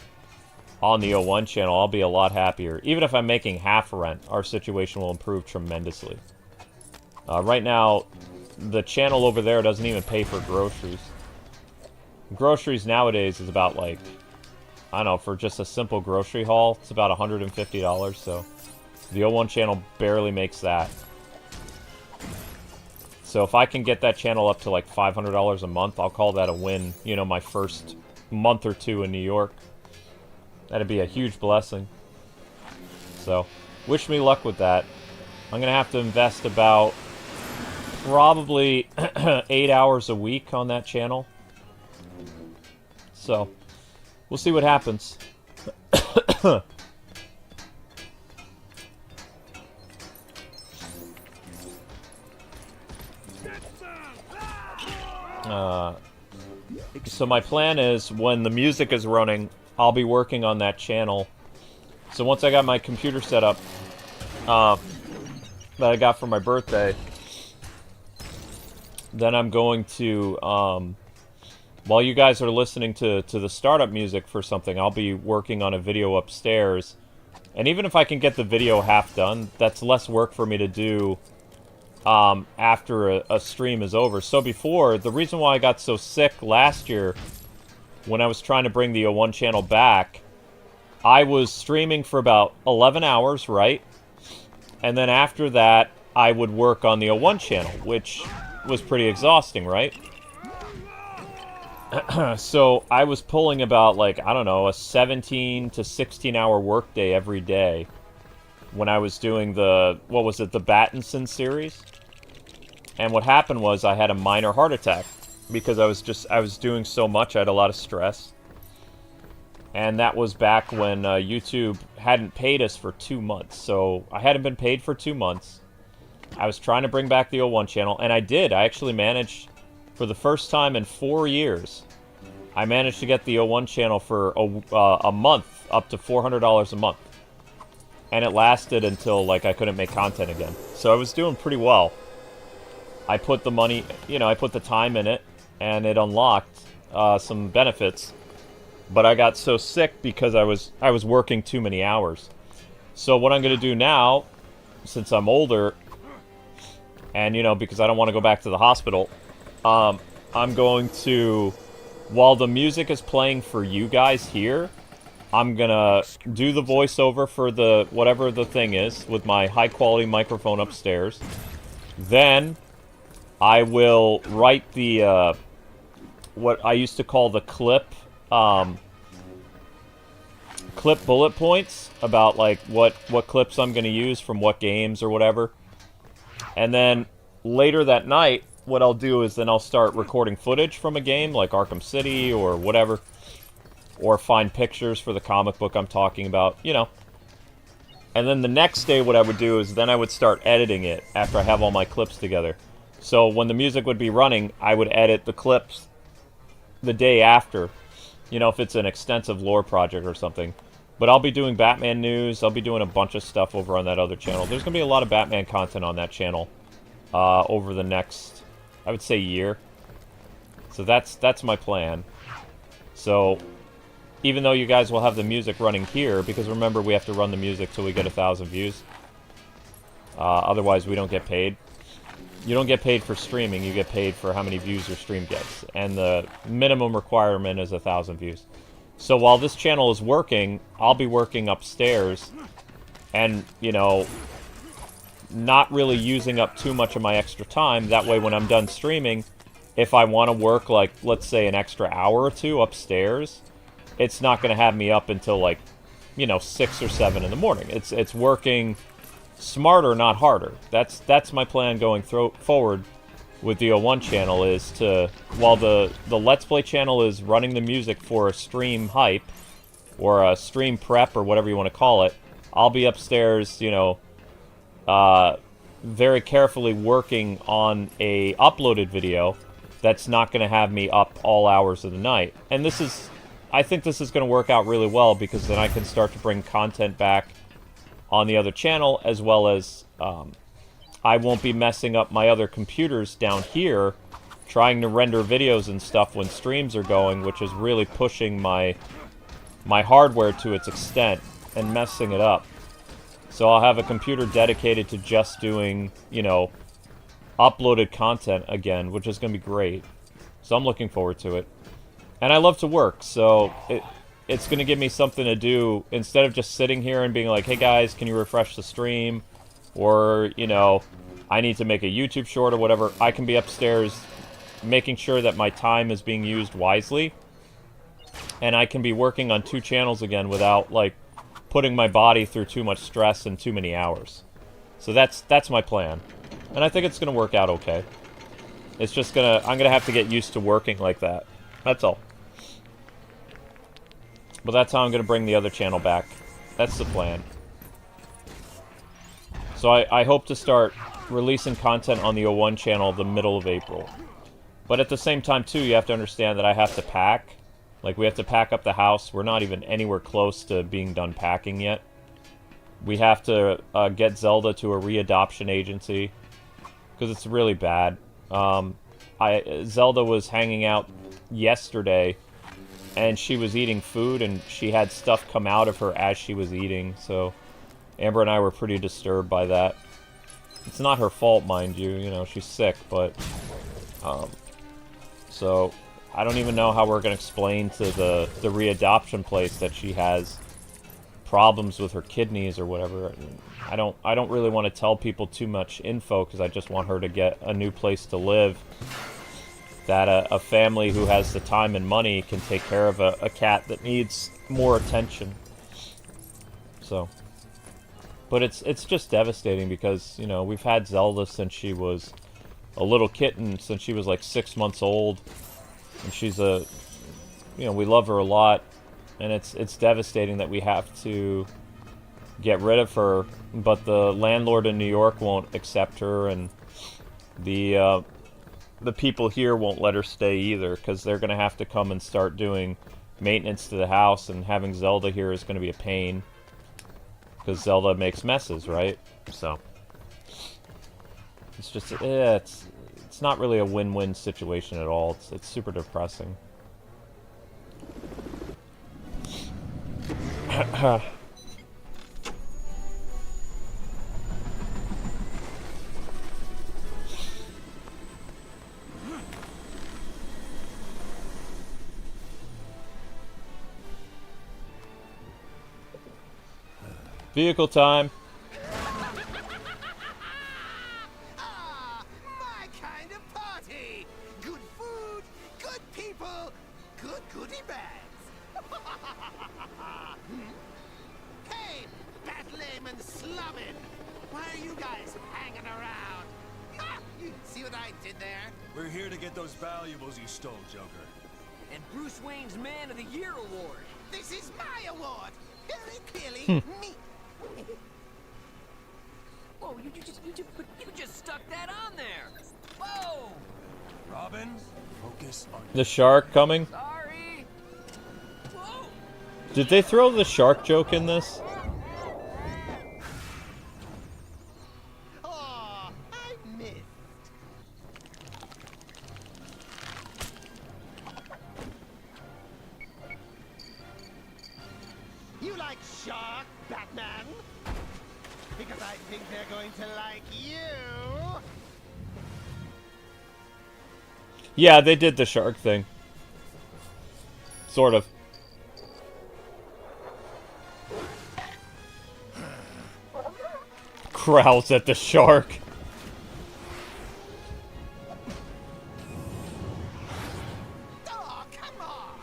on the O1 channel, I'll be a lot happier. Even if I'm making half rent, our situation will improve tremendously. Right now, the channel over there doesn't even pay for groceries. Groceries nowadays is about, like, I don't know, for just a simple grocery haul, it's about $150, so the O1 channel barely makes that. So if I can get that channel up to like $500 a month, I'll call that a win, you know, my first month or two in New York. That'd be a huge blessing. So, wish me luck with that. I'm going to have to invest about probably 8 hours a week on that channel. So, we'll see what happens. So my plan is, when the music is running, I'll be working on that channel. So once I got my computer set up, that I got for my birthday, then I'm going to, while you guys are listening to the startup music for something, I'll be working on a video upstairs. And even if I can get the video half done, that's less work for me to do after a stream is over. So before, the reason why I got so sick last year, when I was trying to bring the O1 channel back, I was streaming for about 11 hours, right? And then after that, I would work on the O1 channel, which was pretty exhausting, right? So I was pulling about, like, I don't know, a 17 to 16 hour workday every day when I was doing the, what was it, the Battinson series. And what happened was I had a minor heart attack because I was doing so much. I had a lot of stress. And that was back when YouTube hadn't paid us for 2 months. So I hadn't been paid for 2 months. I was trying to bring back the O1 channel, and I did. I actually managed, for the first time in 4 years, I managed to get the O1 channel for a month, up to $400 a month. And it lasted until, like, I couldn't make content again. So I was doing pretty well. I put the money, you know, I put the time in it, and it unlocked some benefits. But I got so sick because I was working too many hours. So what I'm going to do now, since I'm older, and, you know, because I don't want to go back to the hospital, I'm going to, while the music is playing for you guys here, I'm going to do the voiceover for the, whatever the thing is, with my high-quality microphone upstairs. Then I will write the, what I used to call the clip bullet points about, like, what clips I'm going to use from what games or whatever. And then later that night, what I'll do is then I'll start recording footage from a game, like Arkham City or whatever. Or find pictures for the comic book I'm talking about, you know. And then the next day what I would do is then I would start editing it after I have all my clips together. So when the music would be running, I would edit the clips the day after. You know, if it's an extensive lore project or something. But I'll be doing Batman news. I'll be doing a bunch of stuff over on that other channel. There's going to be a lot of Batman content on that channel over the next, I would say, year. So that's my plan. So even though you guys will have the music running here, because remember we have to run the music till we get 1,000 views. Otherwise we don't get paid. You don't get paid for streaming, you get paid for how many views your stream gets. And the minimum requirement is 1,000 views. So while this channel is working, I'll be working upstairs and, you know, not really using up too much of my extra time. That way when I'm done streaming, if I want to work, like, let's say an extra hour or two upstairs, it's not going to have me up until, like, you know, 6 or 7 in the morning. It's working smarter, not harder. That's my plan going forward with the O1 channel, is to, while the Let's Play channel is running the music for a stream hype, or a stream prep, or whatever you want to call it, I'll be upstairs, you know, very carefully working on a uploaded video that's not going to have me up all hours of the night. And this is, I think this is going to work out really well, because then I can start to bring content back on the other channel, as well as I won't be messing up my other computers down here trying to render videos and stuff when streams are going, which is really pushing my hardware to its extent and messing it up. So I'll have a computer dedicated to just doing, you know, uploaded content again, which is going to be great. So I'm looking forward to it. And I love to work, so it's going to give me something to do instead of just sitting here and being like, hey guys, can you refresh the stream? Or, you know, I need to make a YouTube short or whatever. I can be upstairs making sure that my time is being used wisely. And I can be working on 2 channels again without, like, putting my body through too much stress and too many hours. So that's my plan. And I think it's going to work out okay. It's just I'm going to have to get used to working like that. That's all. But that's how I'm going to bring the other channel back. That's the plan. So I hope to start releasing content on the O1 channel the middle of April. But at the same time, too, you have to understand that I have to pack. Like, we have to pack up the house. We're not even anywhere close to being done packing yet. We have to get Zelda to a readoption agency, because it's really bad. Zelda was hanging out yesterday, and she was eating food, and she had stuff come out of her as she was eating, so Amber and I were pretty disturbed by that. It's not her fault, mind you, you know, she's sick, but, so I don't even know how we're going to explain to the readoption place that she has problems with her kidneys or whatever. I don't really want to tell people too much info, because I just want her to get a new place to live, that a family who has the time and money can take care of a cat that needs more attention. So, but it's just devastating, because, you know, we've had Zelda since she was a little kitten, since she was like 6 months old, and she's you know, we love her a lot, and it's devastating that we have to get rid of her, but the landlord in New York won't accept her, and the people here won't let her stay either, because they're going to have to come and start doing maintenance to the house, and having Zelda here is going to be a pain, because Zelda makes messes, right? So it's just, it's not really a win-win situation at all. It's super depressing. Vehicle time. Ah, my kind of party. Good food, good people, good goodie bags. Hey, Batlame and Slumming, why are you guys hanging around? Ha! You see what I did there? We're here to get those valuables you stole, Joker. And Bruce Wayne's Man of the Year award. This is my award. Very clearly me. Robin, focus on The shark coming? Sorry. Whoa. Did they throw the shark joke in this? Aw, I missed. You like shark, Batman? Because I think they're going to like you. Yeah, they did the shark thing. Sort of. Growls at the shark. Oh, come on.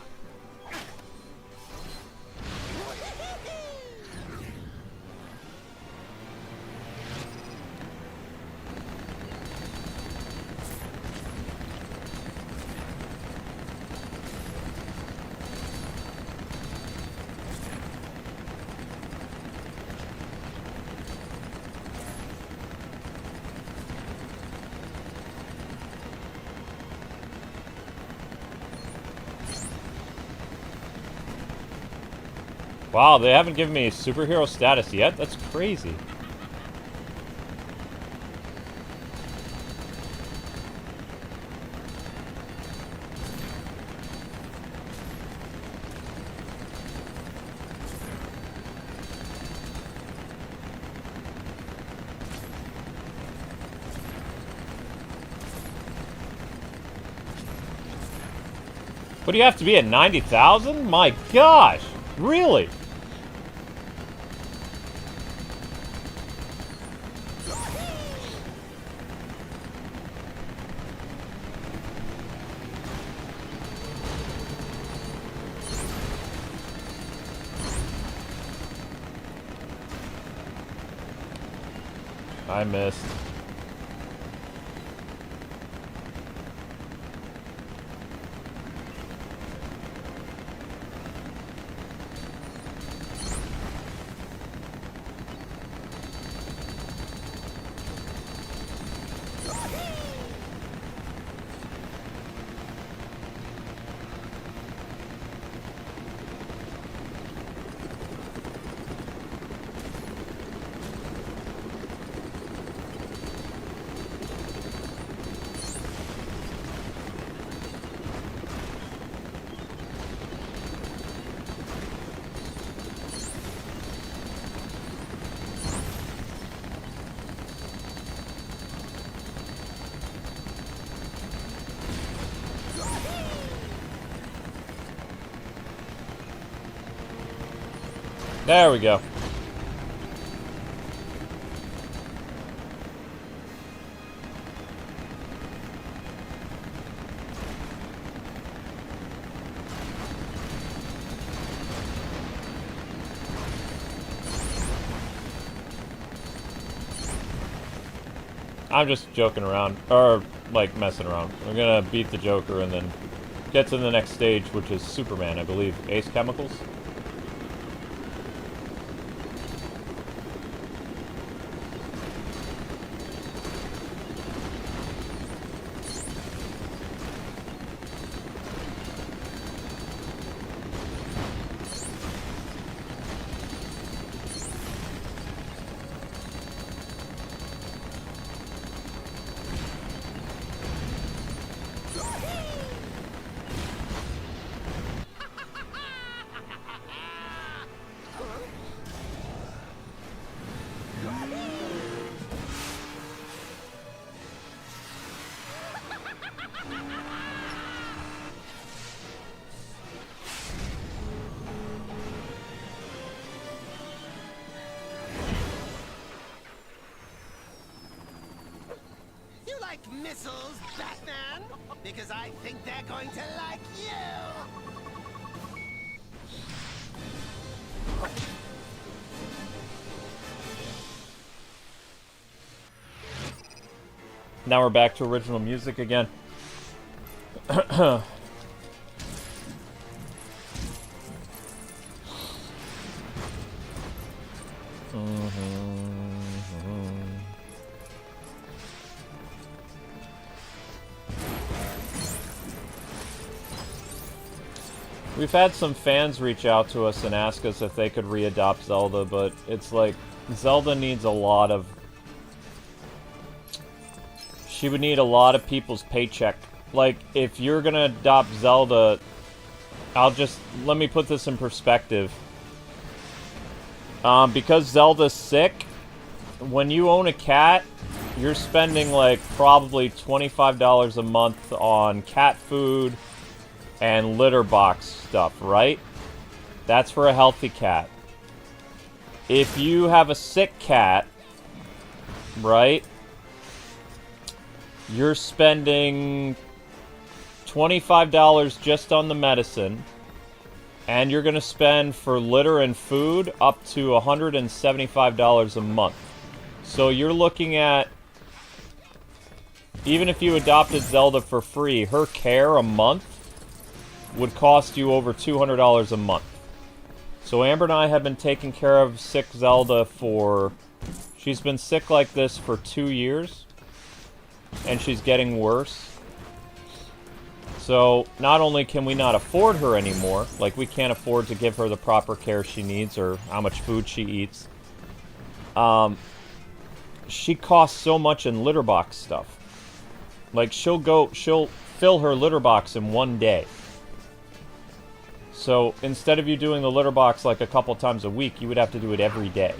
Wow, they haven't given me superhero status yet? That's crazy. What do you have to be at 90,000? My gosh! Really? I missed. There we go. I'm just joking around, or like messing around. I'm gonna beat the Joker and then get to the next stage, which is Superman, I believe. Ace Chemicals? Missiles, Batman, because I think they're going to like you. Now we're back to original music again. We've had some fans reach out to us and ask us if they could readopt Zelda, but it's like, Zelda needs a lot of... She would need a lot of people's paycheck. Like, if you're gonna adopt Zelda, let me put this in perspective. Because Zelda's sick, when you own a cat, you're spending like probably $25 a month on cat food and litter box stuff, right? That's for a healthy cat. If you have a sick cat, right, you're spending $25 just on the medicine, and you're going to spend for litter and food up to $175 a month. So you're looking at, even if you adopted Zelda for free, her care a month would cost you over $200 a month. So Amber and I have been taking care of sick Zelda for... She's been sick like this for 2 years, and she's getting worse. So not only can we not afford her anymore, like we can't afford to give her the proper care she needs or how much food she eats, she costs so much in litter box stuff. Like, she'll fill her litter box in 1 day. So instead of you doing the litter box like a couple times a week, you would have to do it every day.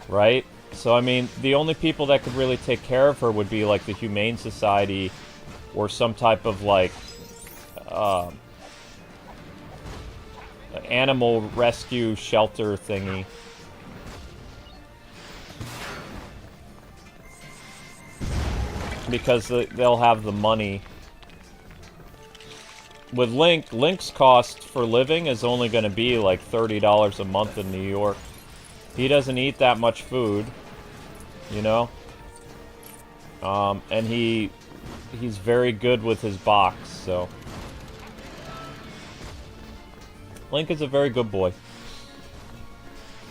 Right? So, I mean, the only people that could really take care of her would be like the Humane Society or some type of like animal rescue shelter thingy. Because they'll have the money. With Link's cost for living is only going to be like $30 a month in New York. He doesn't eat that much food, you know? And he's very good with his box, so... Link is a very good boy.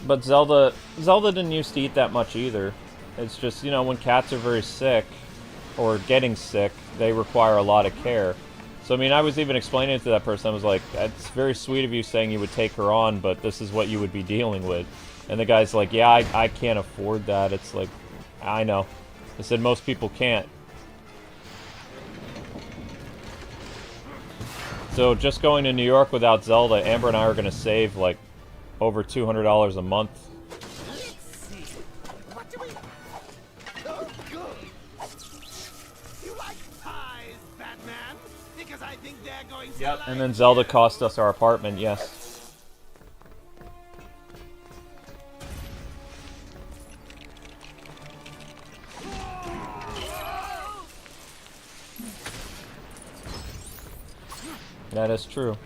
But Zelda didn't used to eat that much either. It's just, you know, when cats are very sick, or getting sick, they require a lot of care. So, I mean, I was even explaining it to that person. I was like, it's very sweet of you saying you would take her on, but this is what you would be dealing with. And the guy's like, yeah, I can't afford that. It's like, I know. I said, most people can't. So, just going to New York without Zelda, Amber and I are going to save, like, over $200 a month. Yep. And then Zelda cost us our apartment, yes. That is true.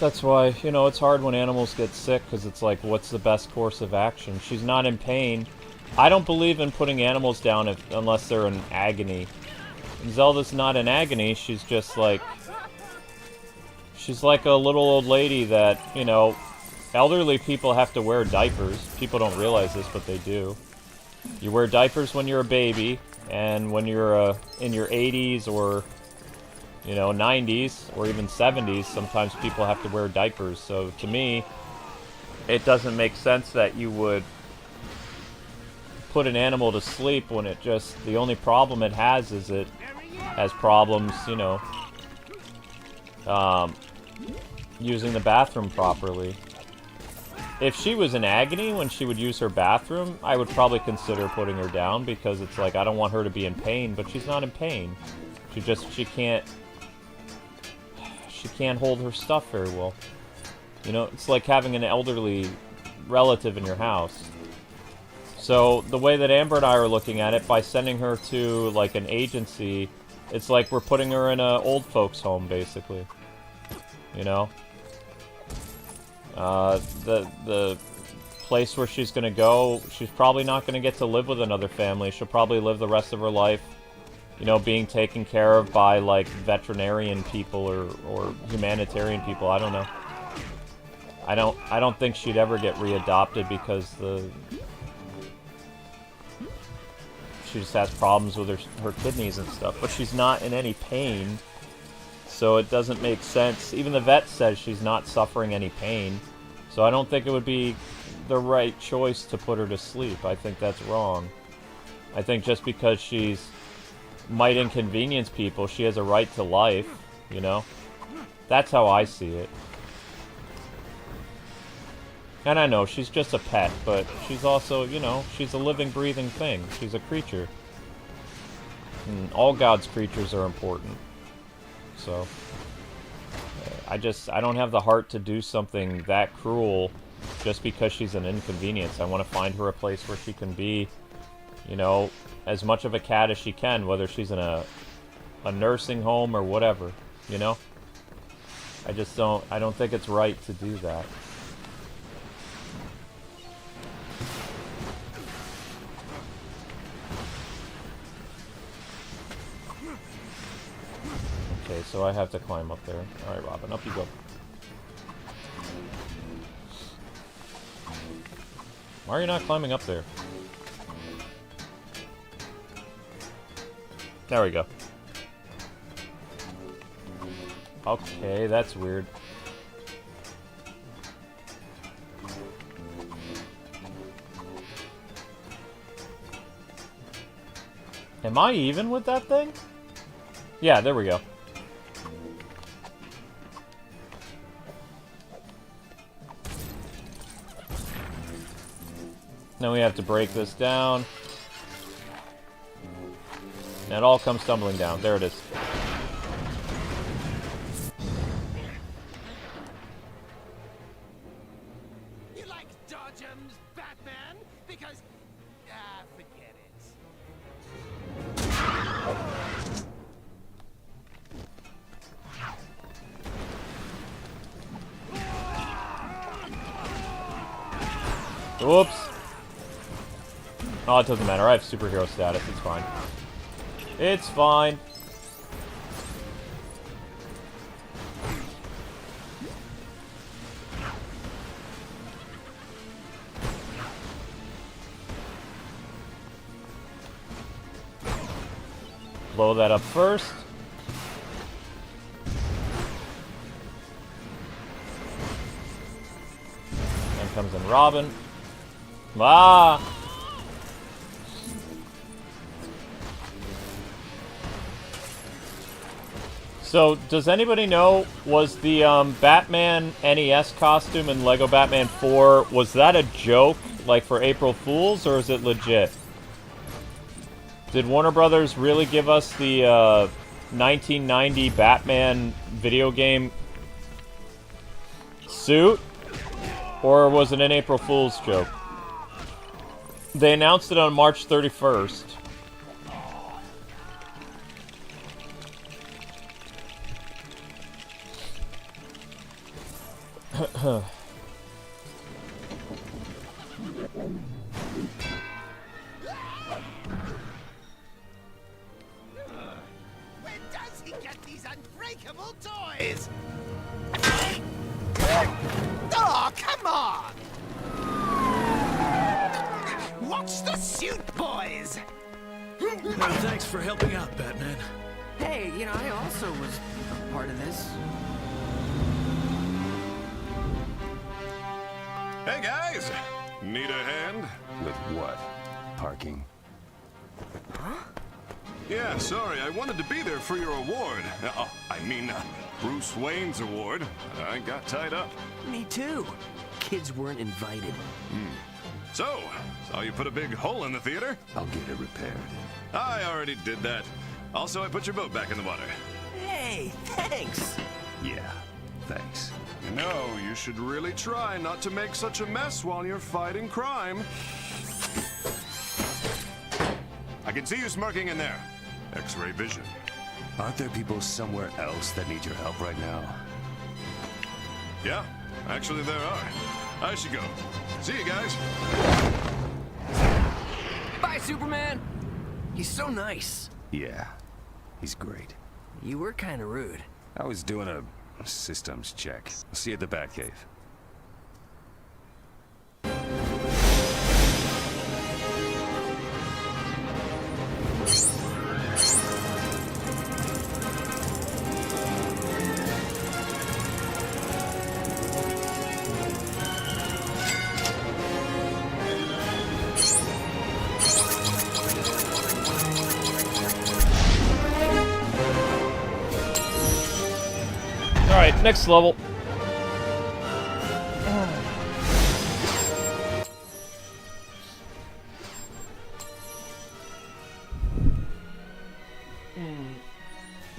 That's why, you know, it's hard when animals get sick, because it's like, what's the best course of action? She's not in pain. I don't believe in putting animals down unless they're in agony. And Zelda's not in agony, she's just like... She's like a little old lady that, you know... Elderly people have to wear diapers. People don't realize this, but they do. You wear diapers when you're a baby, and when you're in your 80s or... you know, 90s, or even 70s, sometimes people have to wear diapers. So, to me, it doesn't make sense that you would put an animal to sleep when it just... The only problem it has is it has problems, you know, using the bathroom properly. If she was in agony when she would use her bathroom, I would probably consider putting her down, because it's like, I don't want her to be in pain, but she's not in pain. She can't hold her stuff very well. You know, it's like having an elderly relative in your house. So, the way that Amber and I are looking at it, by sending her to, like, an agency, it's like we're putting her in an old folks' home, basically. You know? The place where she's going to go, she's probably not going to get to live with another family. She'll probably live the rest of her life, you know, being taken care of by, like, veterinarian people or humanitarian people. I don't know. I don't think she'd ever get readopted because she just has problems with her kidneys and stuff. But she's not in any pain, so it doesn't make sense. Even the vet says she's not suffering any pain, so I don't think it would be the right choice to put her to sleep. I think that's wrong. I think just because she's might inconvenience people, she has a right to life, you know? That's how I see it. And I know, she's just a pet, but she's also, you know, she's a living, breathing thing. She's a creature. And all God's creatures are important. So, I don't have the heart to do something that cruel just because she's an inconvenience. I want to find her a place where she can be, you know, as much of a cat as she can, whether she's in a nursing home or whatever, you know? I don't think it's right to do that. Okay, so I have to climb up there. Alright, Robin, up you go. Why are you not climbing up there? There we go. Okay, that's weird. Am I even with that thing? Yeah, there we go. Now we have to break this down. And it all comes tumbling down. There it is. You like dodgems, Batman? Because, forget it. Oops. Oh, it doesn't matter. I have superhero status. It's fine. It's fine. Blow that up first. Then comes in Robin. Ah! So, does anybody know, was the Batman NES costume in Lego Batman 4, was that a joke, like for April Fools, or is it legit? Did Warner Brothers really give us the 1990 Batman video game suit? Or was it an April Fool's joke? They announced it on March 31st. Where does he get these unbreakable toys? Oh, come on! Watch the suit, boys! Thanks for helping out, Batman. Hey, you know, I also was part of this. Hey guys! Need a hand? With what? Parking? Huh? Yeah, sorry, I wanted to be there for your award. Bruce Wayne's award. I got tied up. Me too. Kids weren't invited. So, saw you put a big hole in the theater? I'll get it repaired. I already did that. Also, I put your boat back in the water. Hey, thanks. Yeah, thanks. You know, you should really try not to make such a mess while you're fighting crime. I can see you smirking in there. X-ray vision. Aren't there people somewhere else that need your help right now? Yeah, actually there are. I should go. See you guys. Bye, Superman. He's so nice. Yeah, he's great. You were kind of rude. I was doing a systems check. I'll see you at the Batcave. Alright, next level.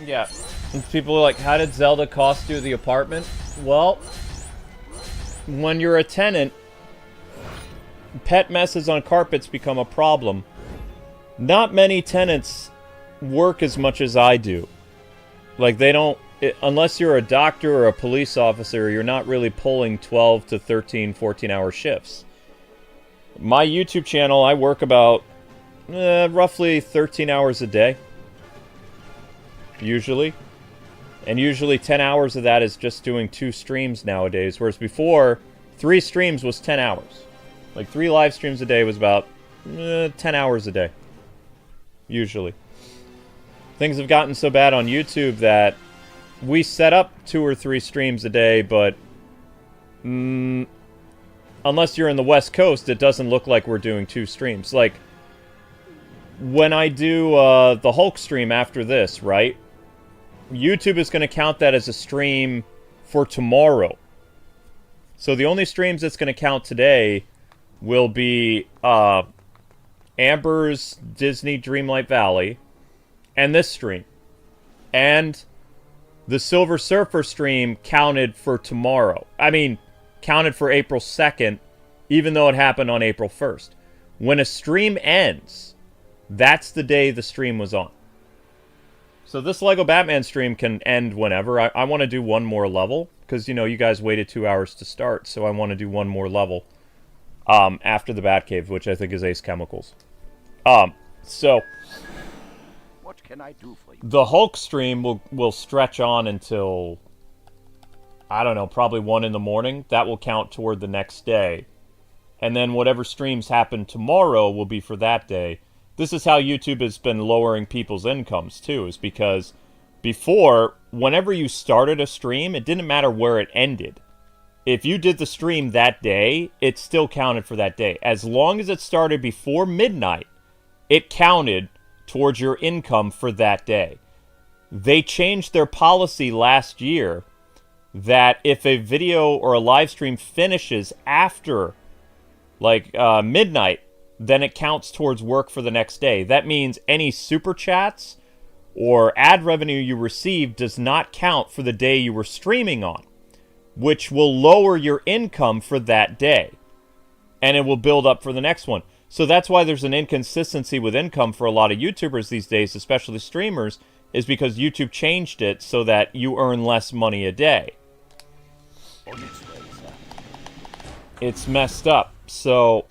Yeah. And people are like, how did Zelda cost you the apartment? Well, when you're a tenant, pet messes on carpets become a problem. Not many tenants work as much as I do. Like, they don't... unless you're a doctor or a police officer, you're not really pulling 12 to 13, 14-hour shifts. My YouTube channel, I work about roughly 13 hours a day. Usually. And usually 10 hours of that is just doing 2 streams nowadays. Whereas before, 3 streams was 10 hours. Like 3 live streams a day was about 10 hours a day. Usually. Things have gotten so bad on YouTube that we set up 2 or 3 streams a day, but unless you're in the West Coast, it doesn't look like we're doing 2 streams. Like, when I do the Hulk stream after this, right? YouTube is going to count that as a stream for tomorrow. So the only streams that's going to count today will be Amber's Disney Dreamlight Valley and this stream. And the Silver Surfer stream counted for tomorrow. I mean, counted for April 2nd, even though it happened on April 1st. When a stream ends, that's the day the stream was on. So this Lego Batman stream can end whenever. I want to do one more level, because, you know, you guys waited 2 hours to start, so I want to do one more level after the Batcave, which I think is Ace Chemicals. So... what can I do for you? The Hulk stream will stretch on until, I don't know, probably 1 in the morning. That will count toward the next day. And then whatever streams happen tomorrow will be for that day. This is how YouTube has been lowering people's incomes, too, is because before, whenever you started a stream, it didn't matter where it ended. If you did the stream that day, it still counted for that day. As long as it started before midnight, it counted towards your income for that day. They changed their policy last year that if a video or a live stream finishes after, like, midnight, then it counts towards work for the next day. That means any super chats or ad revenue you receive does not count for the day you were streaming on, which will lower your income for that day. And it will build up for the next one. So that's why there's an inconsistency with income for a lot of YouTubers these days, especially streamers, is because YouTube changed it so that you earn less money a day. It's messed up. So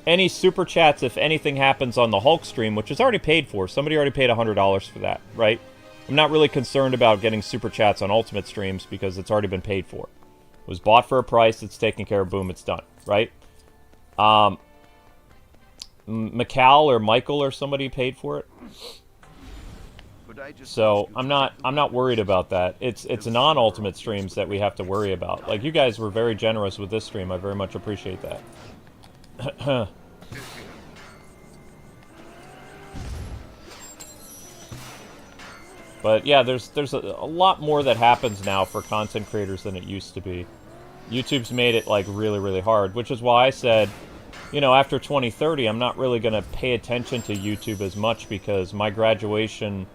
any super chats, if anything happens on the Hulk stream, which is already paid for, somebody already paid $100 for that, right? I'm not really concerned about getting super chats on Ultimate streams because it's already been paid for. It was bought for a price, it's taken care of, boom, it's done, right? Mikal or Michael or somebody paid for it. So I'm not worried about that. It's non-Ultimate streams that we have to worry about. Like, you guys were very generous with this stream. I very much appreciate that. But yeah, there's a lot more that happens now for content creators than it used to be. YouTube's made it like really, really hard, which is why I said, you know, after 2030, I'm not really going to pay attention to YouTube as much because my graduation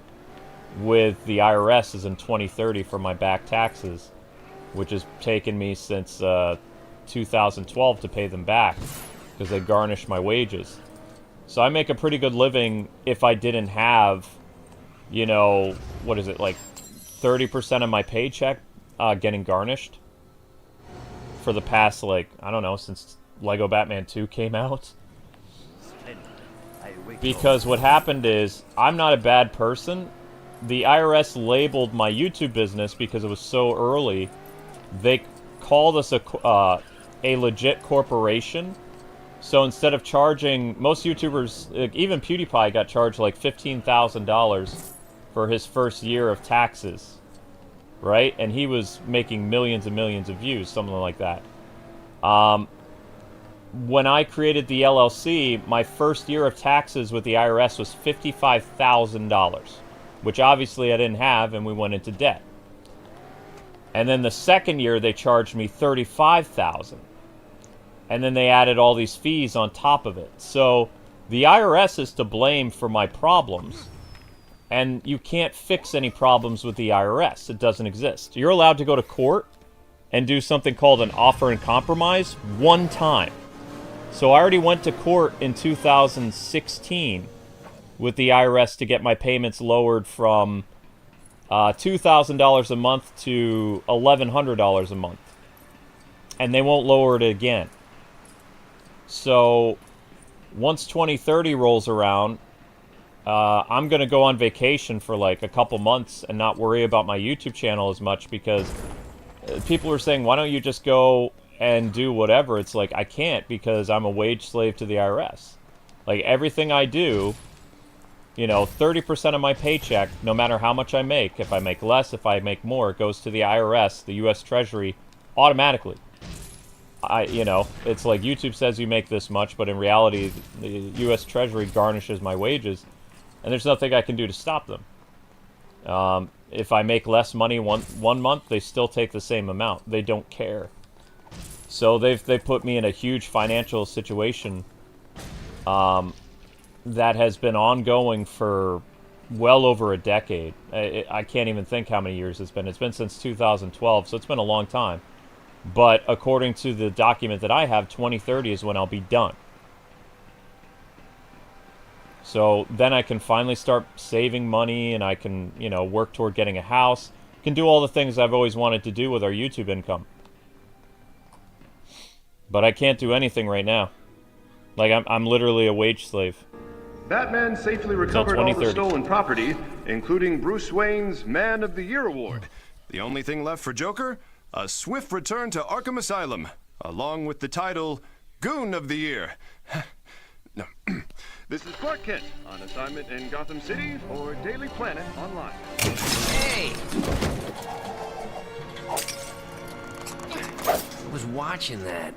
with the IRS is in 2030 for my back taxes, which has taken me since 2012 to pay them back because they garnish my wages. So I make a pretty good living if I didn't have, you know, what is it, like 30% of my paycheck getting garnished for the past, like, I don't know, since Lego Batman 2 came out. Because what happened is, I'm not a bad person. The IRS labeled my YouTube business because it was so early. They called us a legit corporation. So instead of charging, most YouTubers, even PewDiePie got charged like $15,000 for his first year of taxes. Right? And he was making millions and millions of views, something like that. When I created the LLC, my first year of taxes with the IRS was $55,000, which obviously I didn't have, and we went into debt. And then the second year, they charged me $35,000. And then they added all these fees on top of it. So the IRS is to blame for my problems. And you can't fix any problems with the IRS. It doesn't exist. You're allowed to go to court and do something called an offer and compromise one time. So I already went to court in 2016 with the IRS to get my payments lowered from $2,000 a month to $1,100 a month. And they won't lower it again. So once 2030 rolls around, I'm going to go on vacation for like a couple months and not worry about my YouTube channel as much, because people were saying, why don't you just go and do whatever? It's like, I can't, because I'm a wage slave to the IRS. Like, everything I do, you know, 30% of my paycheck, no matter how much I make, if I make less, if I make more, it goes to the IRS, the U.S. Treasury, automatically. You know, it's like YouTube says you make this much, but in reality, the U.S. Treasury garnishes my wages, and there's nothing I can do to stop them. If I make less money one month, they still take the same amount. They don't care. So they put me in a huge financial situation that has been ongoing for well over a decade. I can't even think how many years it's been. It's been since 2012, so it's been a long time. But according to the document that I have, 2030 is when I'll be done. So then I can finally start saving money, and I can, you know, work toward getting a house. Can do all the things I've always wanted to do with our YouTube income. But I can't do anything right now. Like, I'm literally a wage slave. Batman safely recovered all the stolen property, including Bruce Wayne's Man of the Year award. The only thing left for Joker? A swift return to Arkham Asylum, along with the title Goon of the Year. No. This is Clark Kent, on assignment in Gotham City or Daily Planet Online. Hey! I was watching that.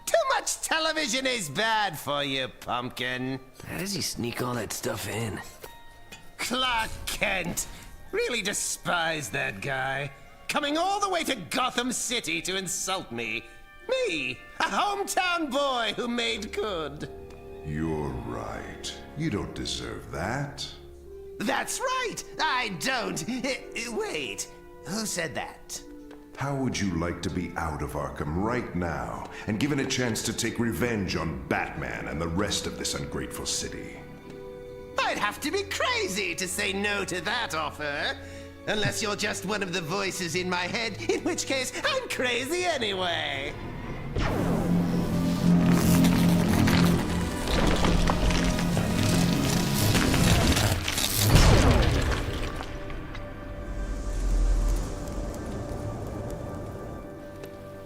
Too much television is bad for you, pumpkin. How does he sneak all that stuff in? Clark Kent. Really despise that guy. Coming all the way to Gotham City to insult me. Me, a hometown boy who made good. You're right. You don't deserve that. That's right. I don't. Wait. Who said that? How would you like to be out of Arkham right now and given a chance to take revenge on Batman and the rest of this ungrateful city? I'd have to be crazy to say no to that offer. Unless you're just one of the voices in my head, in which case I'm crazy anyway.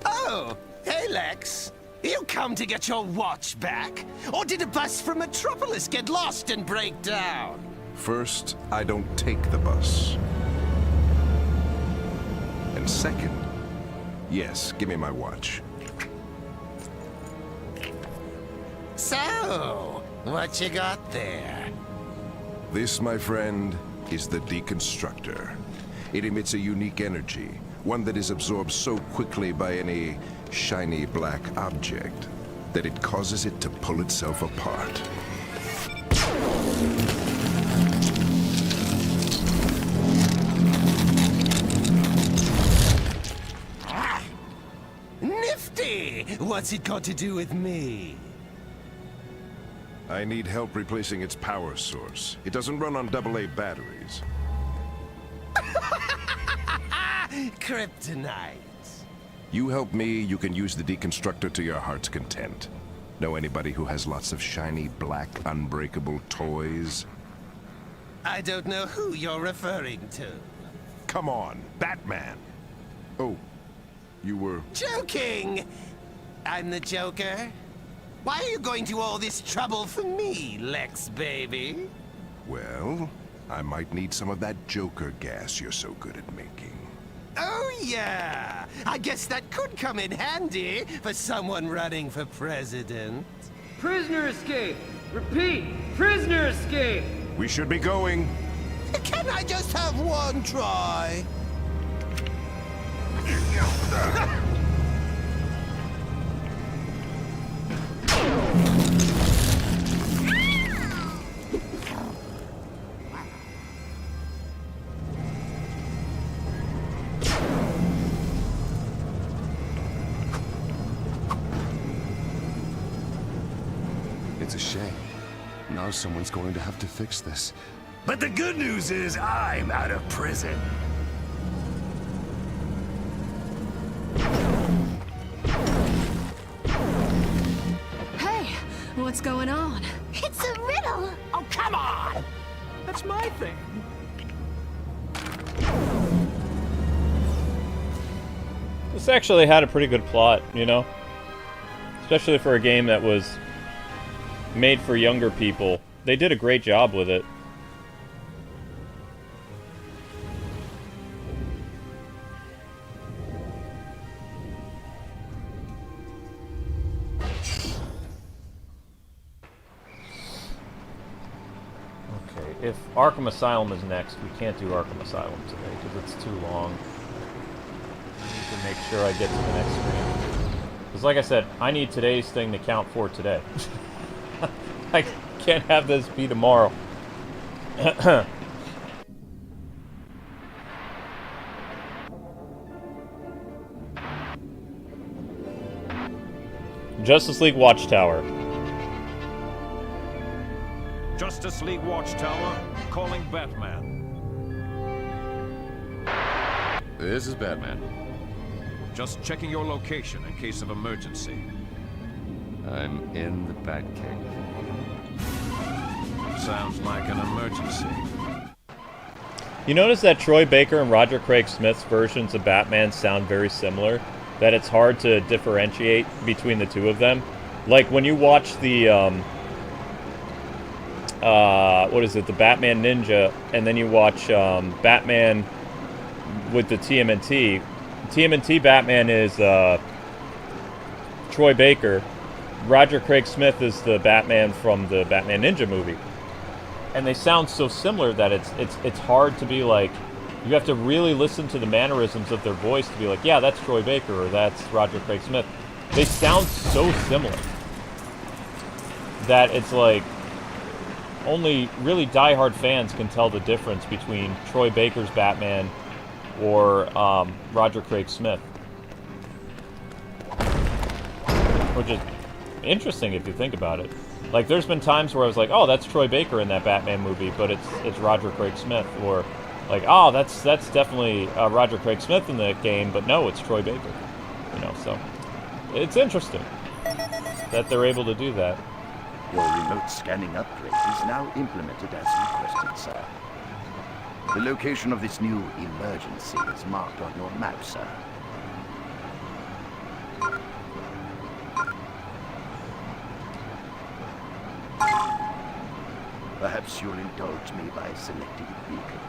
Oh, hey Lex. You come to get your watch back? Or did a bus from Metropolis get lost and break down? First, I don't take the bus. And second, yes, give me my watch. So, what you got there? This, my friend, is the Deconstructor. It emits a unique energy, one that is absorbed so quickly by any shiny black object that it causes it to pull itself apart. Nifty! What's it got to do with me? I need help replacing its power source. It doesn't run on AA batteries. Kryptonite. You help me, you can use the deconstructor to your heart's content. Know anybody who has lots of shiny, black, unbreakable toys? I don't know who you're referring to. Come on, Batman! Oh, you were... Joking! I'm the Joker. Why are you going to all this trouble for me, Lex baby? Well, I might need some of that Joker gas you're so good at making. Oh yeah! I guess that could come in handy for someone running for president. Prisoner escape! Repeat, prisoner escape! We should be going. Can I just have one try? It's a shame. Now someone's going to have to fix this. But the good news is I'm out of prison. Hey, what's going on? It's a riddle! Oh, come on! That's my thing. This actually had a pretty good plot, you know? Especially for a game that was made for younger people. They did a great job with it. Okay, if Arkham Asylum is next, we can't do Arkham Asylum today because it's too long. I need to make sure I get to the next screen. Because like I said, I need today's thing to count for today. I can't have this be tomorrow. Justice League Watchtower. Justice League Watchtower, calling Batman. This is Batman. Just checking your location in case of emergency. I'm in the Batcave. Sounds like an emergency. You notice that Troy Baker and Roger Craig Smith's versions of Batman sound very similar? That it's hard to differentiate between the two of them? Like, when you watch the, what is it, the Batman Ninja, and then you watch, Batman with the TMNT. TMNT Batman is, Troy Baker. Roger Craig Smith is the Batman from the Batman Ninja movie. And they sound so similar that it's hard to be like, you have to really listen to the mannerisms of their voice to be like, yeah, that's Troy Baker or that's Roger Craig Smith. They sound so similar that it's like only really diehard fans can tell the difference between Troy Baker's Batman or Roger Craig Smith. Which is interesting if you think about it. Like, there's been times where I was like, oh, that's Troy Baker in that Batman movie, but it's Roger Craig Smith. Or like, oh, that's definitely Roger Craig Smith in the game, but no, it's Troy Baker. You know, so it's interesting that they're able to do that. Your remote scanning upgrade is now implemented as requested, sir. The location of this new emergency is marked on your map, sir. Perhaps you'll indulge me by selecting a beacon.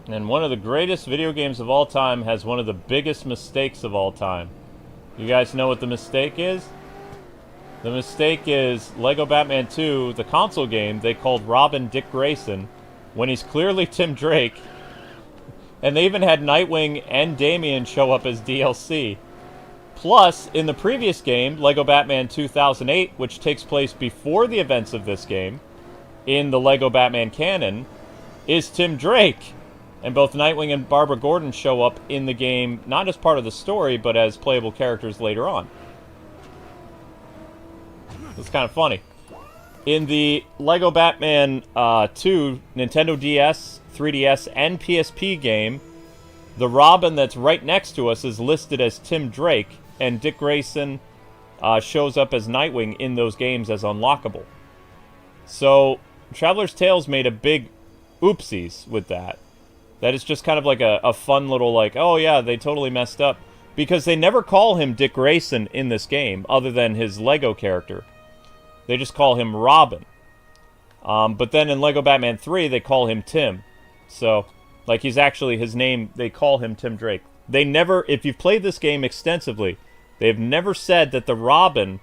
And one of the greatest video games of all time has one of the biggest mistakes of all time. You guys know what the mistake is? The mistake is Lego Batman 2, the console game, they called Robin Dick Grayson when he's clearly Tim Drake. And they even had Nightwing and Damian show up as DLC. Plus, in the previous game, Lego Batman 2008, which takes place before the events of this game, in the Lego Batman canon, is Tim Drake. And both Nightwing and Barbara Gordon show up in the game, not as part of the story, but as playable characters later on. It's kind of funny. In the Lego Batman 2 Nintendo DS, 3DS, and PSP game, the Robin that's right next to us is listed as Tim Drake, and Dick Grayson shows up as Nightwing in those games as unlockable. So, Traveler's Tales made a big oopsies with that. That is just kind of like a fun little like, oh yeah, they totally messed up. Because they never call him Dick Grayson in this game, other than his Lego character. They just call him Robin. But then in Lego Batman 3, they call him Tim. So, like, he's actually, his name, they call him Tim Drake. They never, if you've played this game extensively, they've never said that the Robin,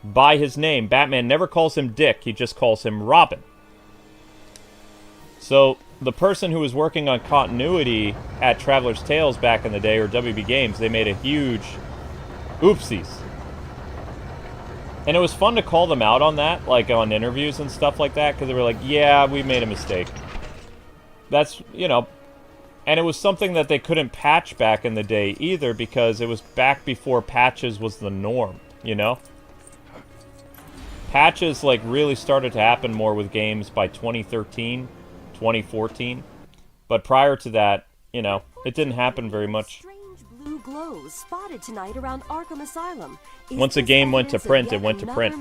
by his name, Batman never calls him Dick, he just calls him Robin. So, the person who was working on continuity at Traveler's Tales back in the day, or WB Games, they made a huge oopsies. And it was fun to call them out on that, like on interviews and stuff like that, because they were like, yeah, we made a mistake. That's, you know, and it was something that they couldn't patch back in the day either, because it was back before patches was the norm, you know? Patches, like, really started to happen more with games by 2013, 2014. But prior to that, you know, it didn't happen very much. Blue glows spotted tonight around Arkham Asylum. Once a game went to print, it went to print.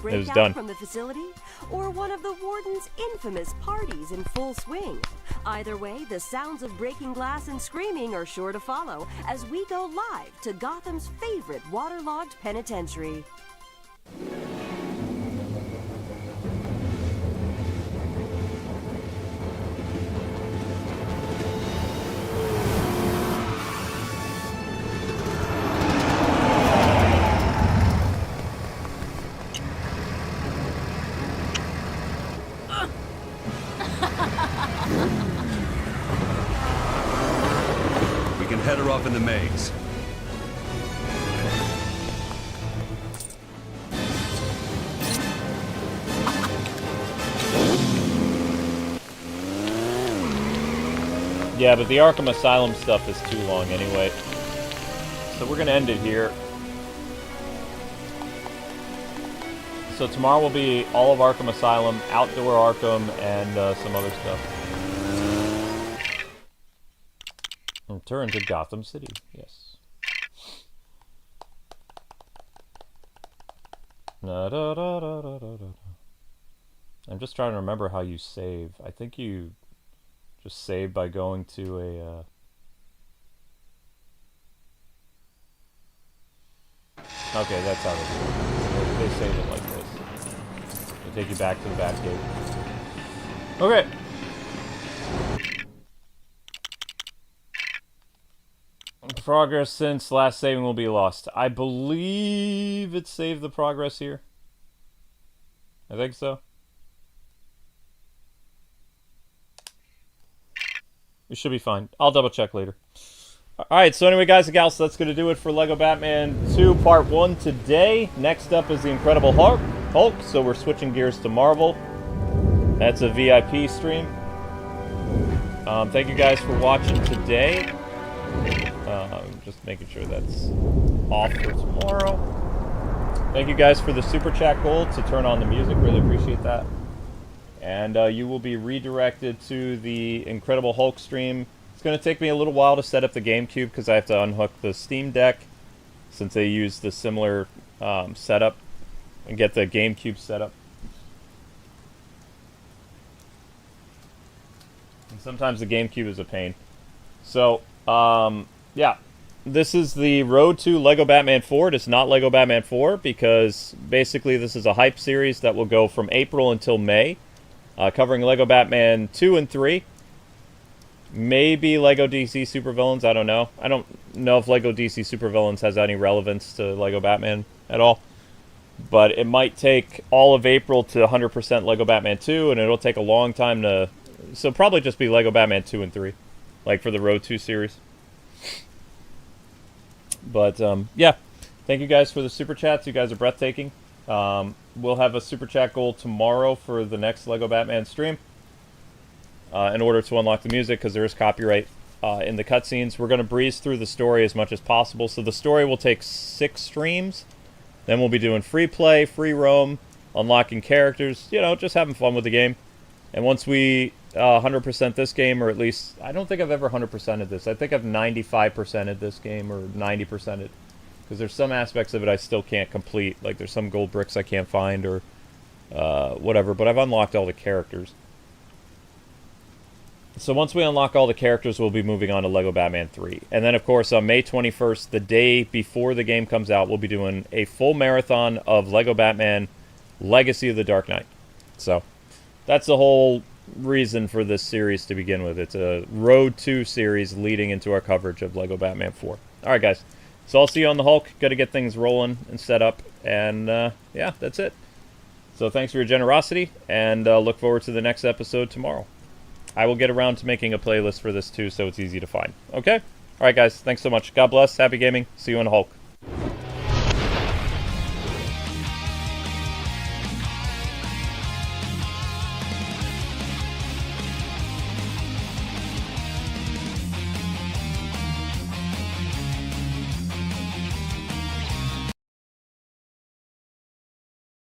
It was done. From the facility, or one of the warden's infamous parties in full swing. Either way, the sounds of breaking glass and screaming are sure to follow as we go live to Gotham's favorite waterlogged penitentiary. We can head her off in the maze. Yeah, but the Arkham Asylum stuff is too long anyway. So we're going to end it here. So tomorrow will be all of Arkham Asylum, Outdoor Arkham, and some other stuff. Return to Gotham City, yes. I'm just trying to remember how you save. I think you just save by going to a... Okay, that's how they do it. They save it like this. They take you back to the Batcave. Okay. Progress since last saving will be lost. I believe it saved the progress here. I think so. We should be fine. I'll double check later. Alright, so anyway, guys and gals, that's going to do it for LEGO Batman 2 Part 1 today. Next up is the Incredible Hulk, so we're switching gears to Marvel. That's a VIP stream. Thank you guys for watching today. Just making sure that's off for tomorrow. Thank you guys for the Super Chat gold to turn on the music. Really appreciate that. And you will be redirected to the Incredible Hulk stream. It's going to take me a little while to set up the GameCube because I have to unhook the Steam Deck since they use the similar setup and get the GameCube set up. And sometimes the GameCube is a pain. So, yeah. This is the road to LEGO Batman 4. It's not LEGO Batman 4 because basically this is a hype series that will go from April until May, covering LEGO Batman 2 and 3. Maybe LEGO DC Supervillains, I don't know. I don't know if LEGO DC Supervillains has any relevance to LEGO Batman at all. But it might take all of April to 100% LEGO Batman 2, and it'll take a long time to... So probably just be LEGO Batman 2 and 3, like for the Road 2 series. But, yeah. Thank you guys for the Super Chats. You guys are breathtaking. We'll have a Super Chat goal tomorrow for the next LEGO Batman stream. in order to unlock the music, because there is copyright in the cutscenes. We're going to breeze through the story as much as possible. So the story will take 6 streams. Then we'll be doing free play, free roam, unlocking characters, you know, just having fun with the game. And once we 100% this game, or at least, I don't think I've ever 100%ed this. I think I've 95%ed this game, or 90%ed. Because there's some aspects of it I still can't complete. Like there's some gold bricks I can't find, or whatever. But I've unlocked all the characters. So once we unlock all the characters, we'll be moving on to Lego Batman 3. And then, of course, on May 21st, the day before the game comes out, we'll be doing a full marathon of Lego Batman Legacy of the Dark Knight. So that's the whole reason for this series to begin with. It's a Road to series leading into our coverage of Lego Batman 4. All right, guys. So I'll see you on the Hulk. Got to get things rolling and set up. And, yeah, that's it. So thanks for your generosity, and look forward to the next episode tomorrow. I will get around to making a playlist for this too, so it's easy to find. Okay? Alright guys, thanks so much. God bless, happy gaming, see you in the Hulk.